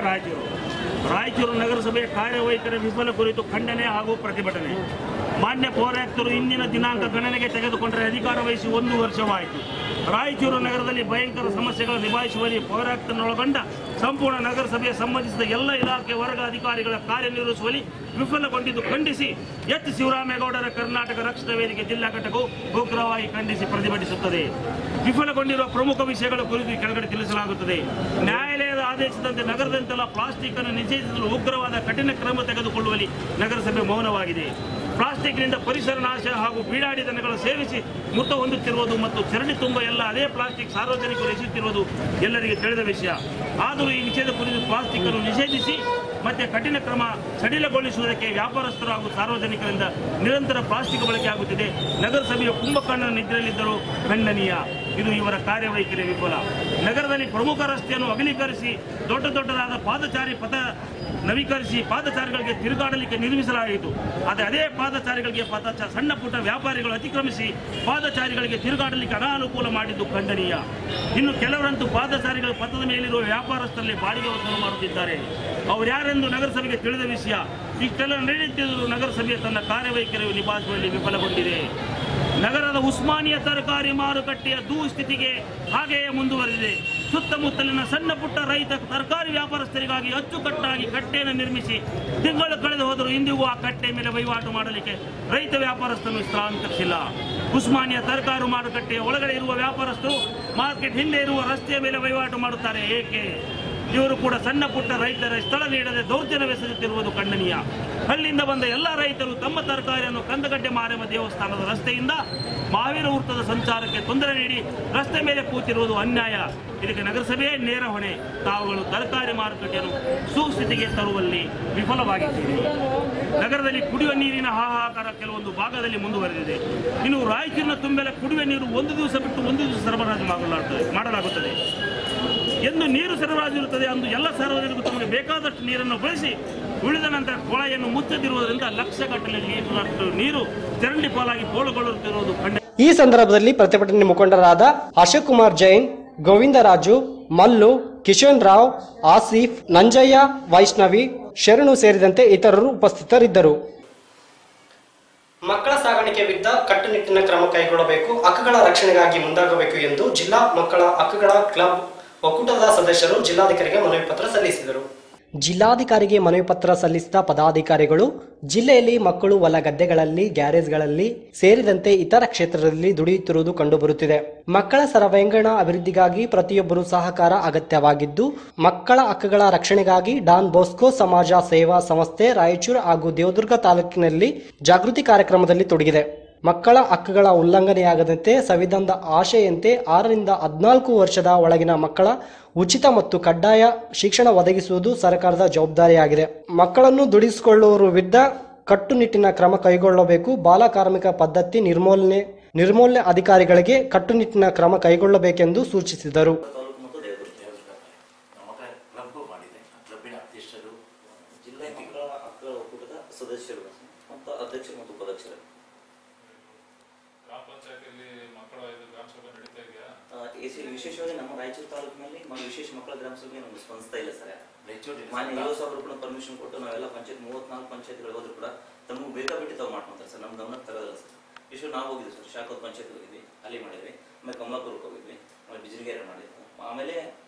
ರಾಯಚೂರು ನಗರಸಭೆಯ ಕಾರ್ಯವೈಖರಿ ವಿಫಲ ಕುರಿತು ಖಂಡನೆ ಹಾಗೂ ಪ್ರತಿಭಟನೆ. ಮಾನ್ಯ ಪೌರಾಯುಕ್ತರು ಇಂದಿನ ದಿನಾಂಕ ಗಣನೆಗೆ ತೆಗೆದುಕೊಂಡರೆ ಅಧಿಕಾರ ವಹಿಸಿ 1 ವರ್ಷವಾಯಿತು. ರಾಯಚೂರು ನಗರದಲ್ಲಿ ಭಯಂಕರ ಸಮಸ್ಯೆಗಳನ್ನು ನಿಭಾಯಿಸುವಲ್ಲಿ ಪೌರಾಯುಕ್ತರನ್ನೊಳಗೊಂಡ ಸಂಪೂರ್ಣ ನಗರಸಭೆಯ ಸಂಬಂಧಿಸಿದ ಎಲ್ಲ ಇಲಾಖೆ ವರ್ಗ ಅಧಿಕಾರಿಗಳ ಕಾರ್ಯನಿರ್ವಹಿಸುವಲ್ಲಿ ವಿಫಲಗೊಂಡಿದ್ದು ಖಂಡಿಸಿ ಎಚ್ ಶಿವರಾಮೇಗೌಡರ ಕರ್ನಾಟಕ ರಕ್ಷಣಾ ವೇದಿಕೆ ಜಿಲ್ಲಾ ಘಟಕವು ಉಗ್ರವಾಗಿ ಖಂಡಿಸಿ ಪ್ರತಿಭಟಿಸುತ್ತದೆ. ವಿಫಲಗೊಂಡಿರುವ ಪ್ರಮುಖ ವಿಷಯಗಳ ಕುರಿತು ಕೆಳಗಡೆ ತಿಳಿಸಲಾಗುತ್ತದೆ. ನ್ಯಾಯಾಲಯದ ಆದೇಶದಂತೆ ನಗರದಂತೆಲ್ಲ ಪ್ಲಾಸ್ಟಿಕ್ ಅನ್ನು ನಿಷೇಧಿಸಲು ಉಗ್ರವಾದ ಕಠಿಣ ಕ್ರಮ ತೆಗೆದುಕೊಳ್ಳುವಲ್ಲಿ ನಗರಸಭೆ ಮೌನವಾಗಿದೆ. ಪ್ಲಾಸ್ಟಿಕ್ನಿಂದ ಪರಿಸರ ನಾಶ ಹಾಗೂ ಬೀಡಾಡಿ ದನಗಳು ಸೇವಿಸಿ ಮೃತ ಹೊಂದುತ್ತಿರುವುದು ಮತ್ತು ಚರಂಡಿ ತುಂಬ ಎಲ್ಲ ಅದೇ ಪ್ಲಾಸ್ಟಿಕ್ ಸಾರ್ವಜನಿಕರು ಎಸೆಯುತ್ತಿರುವುದು ಎಲ್ಲರಿಗೆ ತಿಳಿದ ವಿಷಯ. ಆದರೂ ಈ ವಿಷಯದ ಕುರಿತು ಪ್ಲಾಸ್ಟಿಕ್ ಅನ್ನು ನಿಷೇಧಿಸಿ ಮತ್ತೆ ಕಠಿಣ ಕ್ರಮ ಸಡಿಲಗೊಳಿಸುವುದಕ್ಕೆ ವ್ಯಾಪಾರಸ್ಥರು ಹಾಗೂ ಸಾರ್ವಜನಿಕರಿಂದ ನಿರಂತರ ಪ್ಲಾಸ್ಟಿಕ್ ಬಳಕೆ ಆಗುತ್ತಿದೆ. ನಗರಸಭೆಯ ಕುಂಭಕರ್ಣ ನಿದ್ರೆಯಲ್ಲಿದ್ದರೂ ಖಂಡನೀಯ. ಇದು ಇವರ ಕಾರ್ಯವೈಖರಿ ವಿಫಲ. ನಗರದಲ್ಲಿ ಪ್ರಮುಖ ರಸ್ತೆಯನ್ನು ಅಗಲೀಕರಿಸಿ ದೊಡ್ಡದಾದ ಪಾದಚಾರಿ ಪಥ ನವೀಕರಿಸಿ ಪಾದಚಾರಿಗಳಿಗೆ ತಿರುಗಾಡಲಿಕ್ಕೆ ನಿರ್ಮಿಸಲಾಯಿತು. ಆದರೆ ಅದೇ ಪಾದಚಾರಿಗಳಿಗೆ ಸಣ್ಣ ಪುಟ್ಟ ವ್ಯಾಪಾರಿಗಳು ಅತಿಕ್ರಮಿಸಿ ಪಾದಚಾರಿಗಳಿಗೆ ತಿರುಗಾಡಲಿಕ್ಕೆ ಅನಾನುಕೂಲ ಮಾಡಿದ್ದು ಖಂಡನೀಯ. ಇನ್ನು ಕೆಲವರಂತೂ ಪಾದಚಾರಿಗಳ ಪಥದ ಮೇಲಿರುವ ವ್ಯಾಪಾರಸ್ಥರಲ್ಲಿ ಬಾಡಿಗೆ ವಸೂಲು ಮಾಡುತ್ತಿದ್ದಾರೆ. ಅವರು ಯಾರೆಂದು ನಗರಸಭೆಗೆ ತಿಳಿದ ವಿಷಯ. ಇಷ್ಟೆಲ್ಲ ನಡೆಯುತ್ತಿದ್ದರೂ ನಗರಸಭೆ ತನ್ನ ಕಾರ್ಯವೈಖರಿ ನಿಭಾಯಿಸುವಲ್ಲಿ ವಿಫಲಗೊಂಡಿದೆ. ನಗರದ ಉಸ್ಮಾನಿಯಾ ತರಕಾರಿ ಮಾರುಕಟ್ಟೆಯ ದುಸ್ಥಿತಿಗೆ ಹಾಗೆಯೇ ಮುಂದುವರೆದಿದೆ. ಸುತ್ತಮುತ್ತಲಿನ ಸಣ್ಣ ಪುಟ್ಟ ರೈತ ತರಕಾರಿ ವ್ಯಾಪಾರಸ್ಥರಿಗಾಗಿ ಅಚ್ಚುಕಟ್ಟಾಗಿ ಕಟ್ಟೆಯನ್ನು ನಿರ್ಮಿಸಿ ತಿಂಗಳು ಕಳೆದು ಹೋದರೂ ಇಂದಿಗೂ ಆ ಕಟ್ಟೆ ಮೇಲೆ ವಹಿವಾಟು ಮಾಡಲಿಕ್ಕೆ ರೈತ ವ್ಯಾಪಾರಸ್ಥರನ್ನು ಸ್ಥಳಾಂತರಿಸಿಲ್ಲ. ಉಸ್ಮಾನಿಯಾ ತರಕಾರಿ ಮಾರುಕಟ್ಟೆಯ ಒಳಗಡೆ ಇರುವ ವ್ಯಾಪಾರಸ್ಥರು ಮಾರ್ಕೆಟ್ ಹಿಂದೆ ಇರುವ ರಸ್ತೆಯ ಮೇಲೆ ವಹಿವಾಟು ಮಾಡುತ್ತಾರೆ. ಏಕೆ? ಇವರು ಕೂಡ ಸಣ್ಣ ಪುಟ್ಟ ರೈತರ ಸ್ಥಳ ನೀಡದೆ ದೌರ್ಜನ್ಯವೆಸಗುತ್ತಿರುವುದು ಖಂಡನೀಯ. ಹಳ್ಳಿಯಿಂದ ಬಂದ ಎಲ್ಲ ರೈತರು ತಮ್ಮ ತರಕಾರಿಯನ್ನು ಕಂದಗಡ್ಡೆ ಮಾರಮ್ಮ ದೇವಸ್ಥಾನದ ರಸ್ತೆಯಿಂದ ಮಹಾವೀರ ವೃತ್ತದ ಸಂಚಾರಕ್ಕೆ ತೊಂದರೆ ನೀಡಿ ರಸ್ತೆ ಮೇಲೆ ಕೂತಿರುವುದು ಅನ್ಯಾಯ. ಇದಕ್ಕೆ ನಗರಸಭೆಯೇ ನೇರ ಹೊಣೆ. ತಾವುಗಳು ತರಕಾರಿ ಮಾರುಕಟ್ಟೆಯನ್ನು ಸುಸ್ಥಿತಿಗೆ ತರುವಲ್ಲಿ ವಿಫಲವಾಗಿದ್ದೀರಿ. ನಗರದಲ್ಲಿ ಕುಡಿಯುವ ನೀರಿನ ಹಾಹಾಕಾರ ಕೆಲವೊಂದು ಭಾಗದಲ್ಲಿ ಮುಂದುವರೆದಿದೆ. ಇನ್ನು ರಾಯಚೂರಿನ ತುಂಬೆಲೆ ಕುಡಿಯುವ ನೀರು ಒಂದು ದಿವಸ ಬಿಟ್ಟು ಒಂದು ದಿವಸ ಸರಬರಾಜು ಮಾಡಲಾಗುತ್ತದೆ. ಎಂದು ನೀರು ಸರಬರಾಜು ಇರುತ್ತದೆ ಅಂದು ಎಲ್ಲ ಸಾರ್ವಜನಿಕರು ತಮಗೆ ಬೇಕಾದಷ್ಟು ನೀರನ್ನು ಬಳಸಿ ಉಳಿದ ನಂತರ ಕೊಳಾಯನ್ನು ಮುಚ್ಚದಿರುವುದರಿಂದ ಲಕ್ಷಗಟ್ಟಲೆ ನೀರು ಚರಂಡಿ ಪಾಲಾಗಿ ಪೋಲುಗೊಳ್ಳುತ್ತಿರುವುದು ಕಂಡ. ಈ ಸಂದರ್ಭದಲ್ಲಿ ಪ್ರತಿಭಟನೆ ಮುಖಂಡರಾದ ಅಶೋಕ್ ಕುಮಾರ್ ಜೈನ್, ಗೋವಿಂದರಾಜು, ಮಲ್ಲು, ಕಿಶನ್ ರಾವ್, ಆಸಿಫ್, ನಂಜಯ್ಯ, ವೈಷ್ಣವಿ, ಶರಣು ಸೇರಿದಂತೆ ಇತರರು ಉಪಸ್ಥಿತರಿದ್ದರು. ಮಕ್ಕಳ ಸಾಗಾಣಿಕೆ ವಿರುದ್ಧ ಕಟ್ಟುನಿಟ್ಟಿನ ಕ್ರಮ ಕೈಗೊಳ್ಳಬೇಕು, ಹಕ್ಕುಗಳ ರಕ್ಷಣೆಗಾಗಿ ಮುಂದಾಗಬೇಕು ಎಂದು ಜಿಲ್ಲಾ ಮಕ್ಕಳ ಹಕ್ಕುಗಳ ಕ್ಲಬ್ ಒಕ್ಕೂಟದ ಸದಸ್ಯರು ಜಿಲ್ಲಾಧಿಕಾರಿಗೆ ಮನವಿ ಪತ್ರ ಸಲ್ಲಿಸಿದರು. ಜಿಲ್ಲಾಧಿಕಾರಿಗೆ ಮನವಿ ಪತ್ರ ಸಲ್ಲಿಸಿದ ಪದಾಧಿಕಾರಿಗಳು ಜಿಲ್ಲೆಯಲ್ಲಿ ಮಕ್ಕಳು ಹೊಲ ಗದ್ದೆಗಳಲ್ಲಿ, ಗ್ಯಾರೇಜ್ಗಳಲ್ಲಿ ಸೇರಿದಂತೆ ಇತರ ಕ್ಷೇತ್ರದಲ್ಲಿ ದುಡಿಯುತ್ತಿರುವುದು ಕಂಡುಬರುತ್ತಿದೆ. ಮಕ್ಕಳ ಸರ್ವಾಂಗೀಣ ಅಭಿವೃದ್ಧಿಗಾಗಿ ಪ್ರತಿಯೊಬ್ಬರೂ ಸಹಕಾರ ಅಗತ್ಯವಾಗಿದ್ದು, ಮಕ್ಕಳ ಹಕ್ಕುಗಳ ರಕ್ಷಣೆಗಾಗಿ ಡಾನ್ ಬೋಸ್ಕೋ ಸಮಾಜ ಸೇವಾ ಸಂಸ್ಥೆ ರಾಯಚೂರು ಹಾಗೂ ದೇವದುರ್ಗ ತಾಲೂಕಿನಲ್ಲಿ ಜಾಗೃತಿ ಕಾರ್ಯಕ್ರಮದಲ್ಲಿ ತೊಡಗಿದೆ. ಮಕ್ಕಳ ಹಕ್ಕುಗಳ ಉಲ್ಲಂಘನೆಯಾಗದಂತೆ ಸಂವಿಧಾನದ ಆಶೆಯಂತೆ 6 ರಿಂದ 14 ವರ್ಷದ ಒಳಗಿನ ಮಕ್ಕಳ ಉಚಿತ ಮತ್ತು ಕಡ್ಡಾಯ ಶಿಕ್ಷಣ ಒದಗಿಸುವುದು ಸರ್ಕಾರದ ಜವಾಬ್ದಾರಿಯಾಗಿದೆ. ಮಕ್ಕಳನ್ನು ದುಡಿಸಿಕೊಳ್ಳುವವರ ವಿರುದ್ಧ ಕಟ್ಟುನಿಟ್ಟಿನ ಕ್ರಮ ಕೈಗೊಳ್ಳಬೇಕು. ಬಾಲ ಕಾರ್ಮಿಕ ಪದ್ಧತಿ ನಿರ್ಮೂಲನೆ ಅಧಿಕಾರಿಗಳಿಗೆ ಕಟ್ಟುನಿಟ್ಟಿನ ಕ್ರಮ ಕೈಗೊಳ್ಳಬೇಕೆಂದು ಸೂಚಿಸಿದರು. ವಿಶೇಷವಾಗಿ ನಮ್ಮ ರಾಯಚೂರು ತಾಲೂಕಿನಲ್ಲಿ ವಿಶೇಷ ಮಕ್ಕಳ ಗ್ರಾಮ ಸಭೆ ನಮ್ಗೆ ಸ್ಪಂದಿಸ್ತಾ ಇಲ್ಲ ಸರ್. ಮಾನ್ಯ 70,000 ಕೂಡ ಪರ್ಮಿಷನ್ ಕೊಟ್ಟು ನಾವೆಲ್ಲ ಪಂಚಾಯತ್ 34 ಪಂಚಾಯತ್ಗಳು ಹೋದ್ರು ಕೂಡ ತಮಗೆ ಬೇಕಾಬಿಟ್ಟು ತಾವು ಮಾಡ್ಕೊಂತಾರೆ ಸರ್. ನಮ್ಮ ಗಮನಕ್ಕೆ ತರೋದಿಲ್ಲ ಸರ್. ಇಷ್ಟು ನಾವು ಹೋಗಿದ್ವಿ ಸರ್, ಶಾಖೋತ್ ಪಂಚಾಯತ್ ಹೋಗಿದ್ವಿ, ಅಲ್ಲಿ ಮಾಡಿದ್ವಿ, ಆಮೇಲೆ ಕಮಲಾಪುರಕ್ಕೆ ಹೋಗಿದ್ವಿ, ಆಮೇಲೆ ಬಿಜಿನಗೆರೆ ಮಾಡಿದ್ವಿ, ಆಮೇಲೆ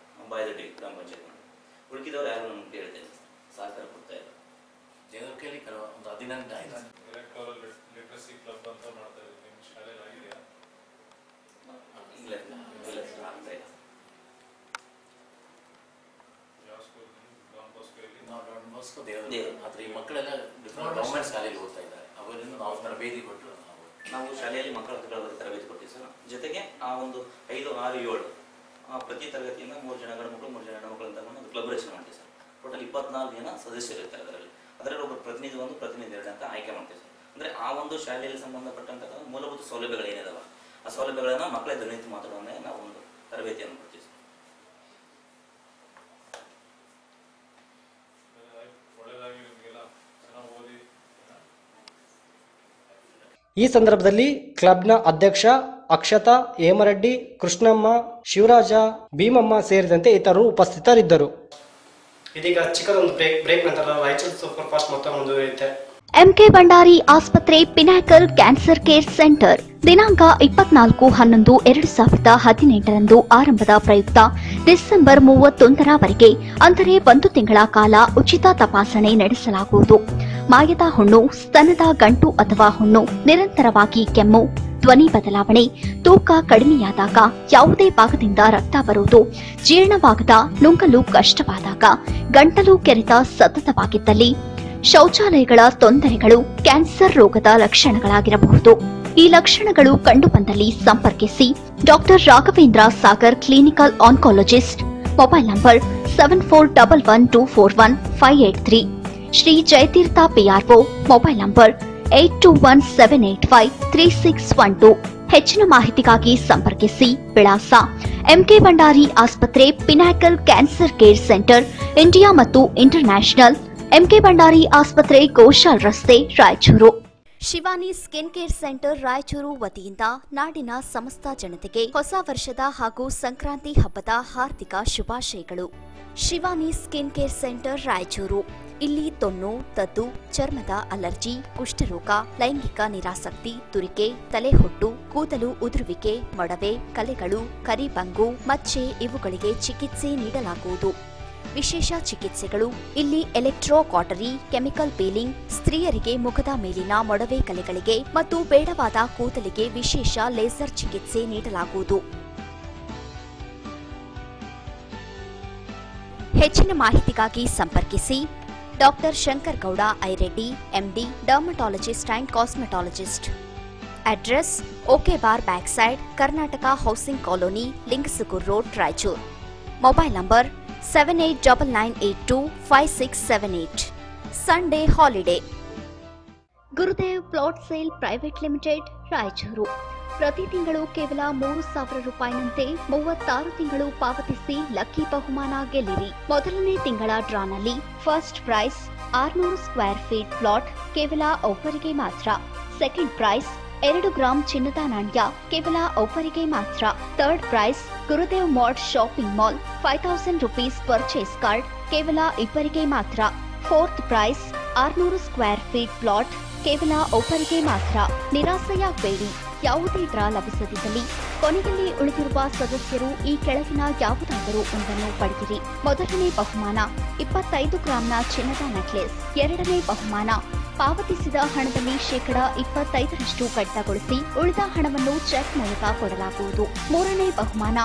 ಬಾಯದಟ್ಟಿ ಗ್ರಾಮ ಪಂಚಾಯತ್ ಮಾಡಿ. ಉಳಿಕಿದವ್ರು ಯಾರು ನಮ್ಗೆ ಕೇಳ್ತಾ ಇಲ್ಲ, ಸಹಕಾರ ಕೊಡ್ತಾ ಇಲ್ಲ. ಜನರ ಕೇಳಿ ಒಂದು 15 ಆಯ್ತು. ಲಿಟ್ರಸಿ ಕ್ಲಬ್ ಅಂತ ಮಾಡ್ತಾ ಇದ್ದೀವಿ, ನಿಮ್ಮ ಶಾಲೆಯಲ್ಲಿ ಆಗಿದೆಯಾ? ಇಲ್ಲ ಆಗ್ತಾ ಇಲ್ಲ. ಆದ್ರೆ ಈ ಮಕ್ಕಳೆಲ್ಲ ಡಿಫರೆಂಟ್ ಗವರ್ಮೆಂಟ್ ಶಾಲೆಯಲ್ಲಿ ಓದ್ತಾ ಇದ್ದಾರೆ. ಅವರಿಂದ ನಾವು ತರಬೇತಿ ಕೊಟ್ಟು ನಾವು ಶಾಲೆಯಲ್ಲಿ ಮಕ್ಕಳ ಹಕ್ಕುಗಳ ಬಗ್ಗೆ ತರಬೇತಿ ಕೊಡ್ತೀವಿ ಸರ್. ಜೊತೆಗೆ ಆ ಒಂದು 5, 6, 7 ಪ್ರತಿ ತರಗತಿಯಿಂದ 3 ಜನ ಗಂಡು ಮಕ್ಕಳು 3 ಜನ ಹೆಣ್ಣು ಮಕ್ಕಳು ಅಂತ ಒಂದು ಕ್ಲಬ್ ರಚನೆ ಮಾಡ್ತೀವಿ ಸರ್. ಟೋಟಲ್ 24 ಜನ ಸದಸ್ಯರು ಇರ್ತಾರೆ ಅದರಲ್ಲಿ ಒಬ್ಬರು ಪ್ರತಿನಿಧಿ 1, ಪ್ರತಿನಿಧಿ 2 ಅಂತ ಆಯ್ಕೆ ಮಾಡ್ತೀವಿ ಸರ್. ಅಂದ್ರೆ ಆ ಒಂದು ಶಾಲೆಯಲ್ಲಿ ಸಂಬಂಧಪಟ್ಟಂತಹ ಮೂಲಭೂತ ಸೌಲಭ್ಯಗಳು ಏನಿದಾವ ಆ ಸೌಲಭ್ಯಗಳನ್ನ ಮಕ್ಕಳ ಧ್ವನಿತು ಮಾತಾಡುವಂತೆ ನಾವು ಒಂದು ತರಬೇತಿಯನ್ನು ಕೊಡ್ತೀವಿ ಸರ್. ಈ ಸಂದರ್ಭದಲ್ಲಿ ಕ್ಲಬ್ನ ಅಧ್ಯಕ್ಷ ಅಕ್ಷತಾ, ಹೇಮರೆಡ್ಡಿ, ಕೃಷ್ಣಮ್ಮ, ಶಿವರಾಜ, ಭೀಮಮ್ಮ ಸೇರಿದಂತೆ ಇತರರು ಉಪಸ್ಥಿತರಿದ್ದರು. ಇದೀಗ ಚಿಕ್ಕದೊಂದು ಬ್ರೇಕ್ ನಂತರ ರಾಯಚೂರು ಸೂಪರ್ ಫಾಸ್ಟ್ ಮೊತ್ತ ಮುಂದುವರಿಯುತ್ತೆ. ಎಂಕೆ ಭಂಡಾರಿ ಆಸ್ಪತ್ರೆ ಪಿನಾಕಲ್ ಕ್ಯಾನ್ಸರ್ ಕೇರ್ ಸೆಂಟರ್ ದಿನಾಂಕ 24/11/2018 ಆರಂಭದ ಪ್ರಯುಕ್ತ ಡಿಸೆಂಬರ್ 31ರವರೆಗೆ ಅಂದರೆ 1 ತಿಂಗಳ ಕಾಲ ಉಚಿತ ತಪಾಸಣೆ ನಡೆಸಲಾಗುವುದು. ಮಾಯದ ಹುಣ್ಣು, ಸ್ತನದ ಗಂಟು ಅಥವಾ ಹುಣ್ಣು, ನಿರಂತರವಾಗಿ ಕೆಮ್ಮು, ಧ್ವನಿ ಬದಲಾವಣೆ, ತೂಕ ಕಡಿಮೆಯಾದಾಗ, ಯಾವುದೇ ಭಾಗದಿಂದ ರಕ್ತ ಬರುವುದು, ಜೀರ್ಣವಾಗದ, ನುಂಗಲು ಕಷ್ಟವಾದಾಗ, ಗಂಟಲು ಕೆರೆತ ಸತತವಾಗಿದ್ದಲ್ಲಿ, ಶೌಚಾಲಯಗಳ ತೊಂದರೆಗಳು ಕ್ಯಾನ್ಸರ್ ರೋಗದ ಲಕ್ಷಣಗಳಾಗಿರಬಹುದು. ಈ ಲಕ್ಷಣಗಳು ಕಂಡುಬಂದಲ್ಲಿ ಸಂಪರ್ಕಿಸಿ doctor Raghavendra Sagar clinical oncologist. Mobile number 7411241583. Shri Jayatirtha PRO. Mobile number 8217853612. ಹೆಚ್ಚಿನ ಮಾಹಿತಿಗಾಗಿ ಸಂಪರ್ಕಿಸಿ. ವಿಳಾಸ ಎಂಕೆ ಭಂಡಾರಿ ಆಸ್ಪತ್ರೆ, pinnacle cancer care centre, India ಮತ್ತು ಇಂಟರ್ನ್ಯಾಷನಲ್, ಎಂಕೆ ಭಂಡಾರಿ ಆಸ್ಪತ್ರೆ, ಗೋಶಾಲ್ ರಸ್ತೆ, Raichur. Shivani skin care centre Raichur ವತಿಯಿಂದ ನಾಡಿನ ಸಮಸ್ತ ಜನತೆಗೆ ಹೊಸ ವರ್ಷದ ಹಾಗೂ ಸಂಕ್ರಾಂತಿ ಹಬ್ಬದ ಹಾರ್ದಿಕ ಶುಭಾಶಯಗಳು. Shivani skin care centre Raichur. ಇಲ್ಲಿ ತೊನ್ನು, ತದ್ದು, ಚರ್ಮದ ಅಲರ್ಜಿ, ಕುಷ್ಠರೋಗ, ಲೈಂಗಿಕ ನಿರಾಸಕ್ತಿ, ತುರಿಕೆ, ತಲೆಹೊಟ್ಟು, ಕೂದಲು ಉದುರುವಿಕೆ, ಮೊಡವೆ, ಕಲೆಗಳು, ಕರಿಬಂಗು, ಮಚ್ಚೆ ಇವುಗಳಿಗೆ ಚಿಕಿತ್ಸೆ ನೀಡಲಾಗುವುದು. ವಿಶೇಷ ಚಿಕಿತ್ಸೆಗಳು ಇಲ್ಲಿ ಎಲೆಕ್ಟ್ರೋ ಕಾಟರಿ, ಕೆಮಿಕಲ್ ಪೀಲಿಂಗ್, ಸ್ತ್ರೀಯರಿಗೆ ಮುಖದ ಮೇಲಿನ ಮೊಡವೆ ಕಲೆಗಳಿಗೆ ಮತ್ತು ಬೇಡವಾದ ಕೂದಲಿಗೆ ವಿಶೇಷ ಲೇಸರ್ ಚಿಕಿತ್ಸೆ ನೀಡಲಾಗುವುದು. ಹೆಚ್ಚಿನ ಮಾಹಿತಿಗಾಗಿ ಸಂಪರ್ಕಿಸಿ doctor Shankar Gowda Aireddy MD dermatologist and cosmetologist. Address OK Bar back side Karnataka Housing Colony Lingasugur Road Raichur. Mobile number 7899825678. Sunday holiday. Gurudev plot sale private limited Raichur. ಪ್ರತಿ ತಿಂಗಳು ಕೇವಲ 3,000 ರೂಪಾಯಿನಂತೆ 36 ತಿಂಗಳು ಪಾವತಿಸಿ ಲಕ್ಕಿ ಬಹುಮಾನ ಗೆಲ್ಲಿರಿ. ಮೊದಲನೇ ತಿಂಗಳ ಡ್ರಾನಲ್ಲಿ first prize 600 square feet plot ಕೇವಲ ಒಬ್ಬರಿಗೆ ಮಾತ್ರ. ಸೆಕೆಂಡ್ ಪ್ರೈಸ್ 2 ಗ್ರಾಂ ಚಿನ್ನದ ನಾಣ್ಯ ಕೇವಲ ಒಬ್ಬರಿಗೆ ಮಾತ್ರ. Third prize Gurudev mart shopping mall 5,000 rupees purchase card ಕೇವಲ ಇಬ್ಬರಿಗೆ ಮಾತ್ರ. Fourth prize 600 square feet plot ಕೇವಲ ಒಬ್ಬರಿಗೆ ಮಾತ್ರ. ನಿರಾಸೆಯಾಗಬೇಡಿ, ಯಾವುದೇ ಡ್ರಾ ಲಭಿಸದಿದ್ದಲ್ಲಿ ಕೊನೆಯಲ್ಲಿ ಉಳಿದಿರುವ ಸದಸ್ಯರು ಈ ಕೆಳಗಿನ ಯಾವುದಾದರೂ ಒಂದನ್ನು ಪಡೆಯಿರಿ. ಮೊದಲನೇ ಬಹುಮಾನ 25 ಗ್ರಾಂನ ಚಿನ್ನದ ನೆಕ್ಲೆಸ್. ಎರಡನೇ ಬಹುಮಾನ ಪಾವತಿಸಿದ ಹಣದಲ್ಲಿ 25% ಕಡಿತಗೊಳಿಸಿ ಉಳಿದ ಹಣವನ್ನು ಚೆಕ್ ಮೂಲಕ ಕೊಡಲಾಗುವುದು. ಮೂರನೇ ಬಹುಮಾನ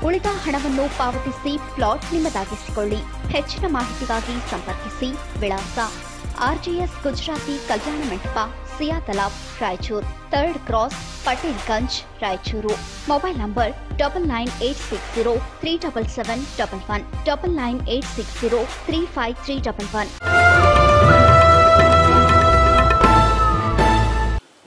ಉಳಿದ ಹಣವನ್ನು ಪಾವತಿಸಿ ಪ್ಲಾಟ್ ನಿಮ್ಮದಾಗಿಸಿಕೊಳ್ಳಿ. ಹೆಚ್ಚಿನ ಮಾಹಿತಿಗಾಗಿ ಸಂಪರ್ಕಿಸಿ. ವಿಳಾಸ RGS Gujarati Kalyana Mantapa, Siya Talab, Raichur. 3rd cross, Patel Ganj, Raichur. Mobile number 9986037711 9986035311.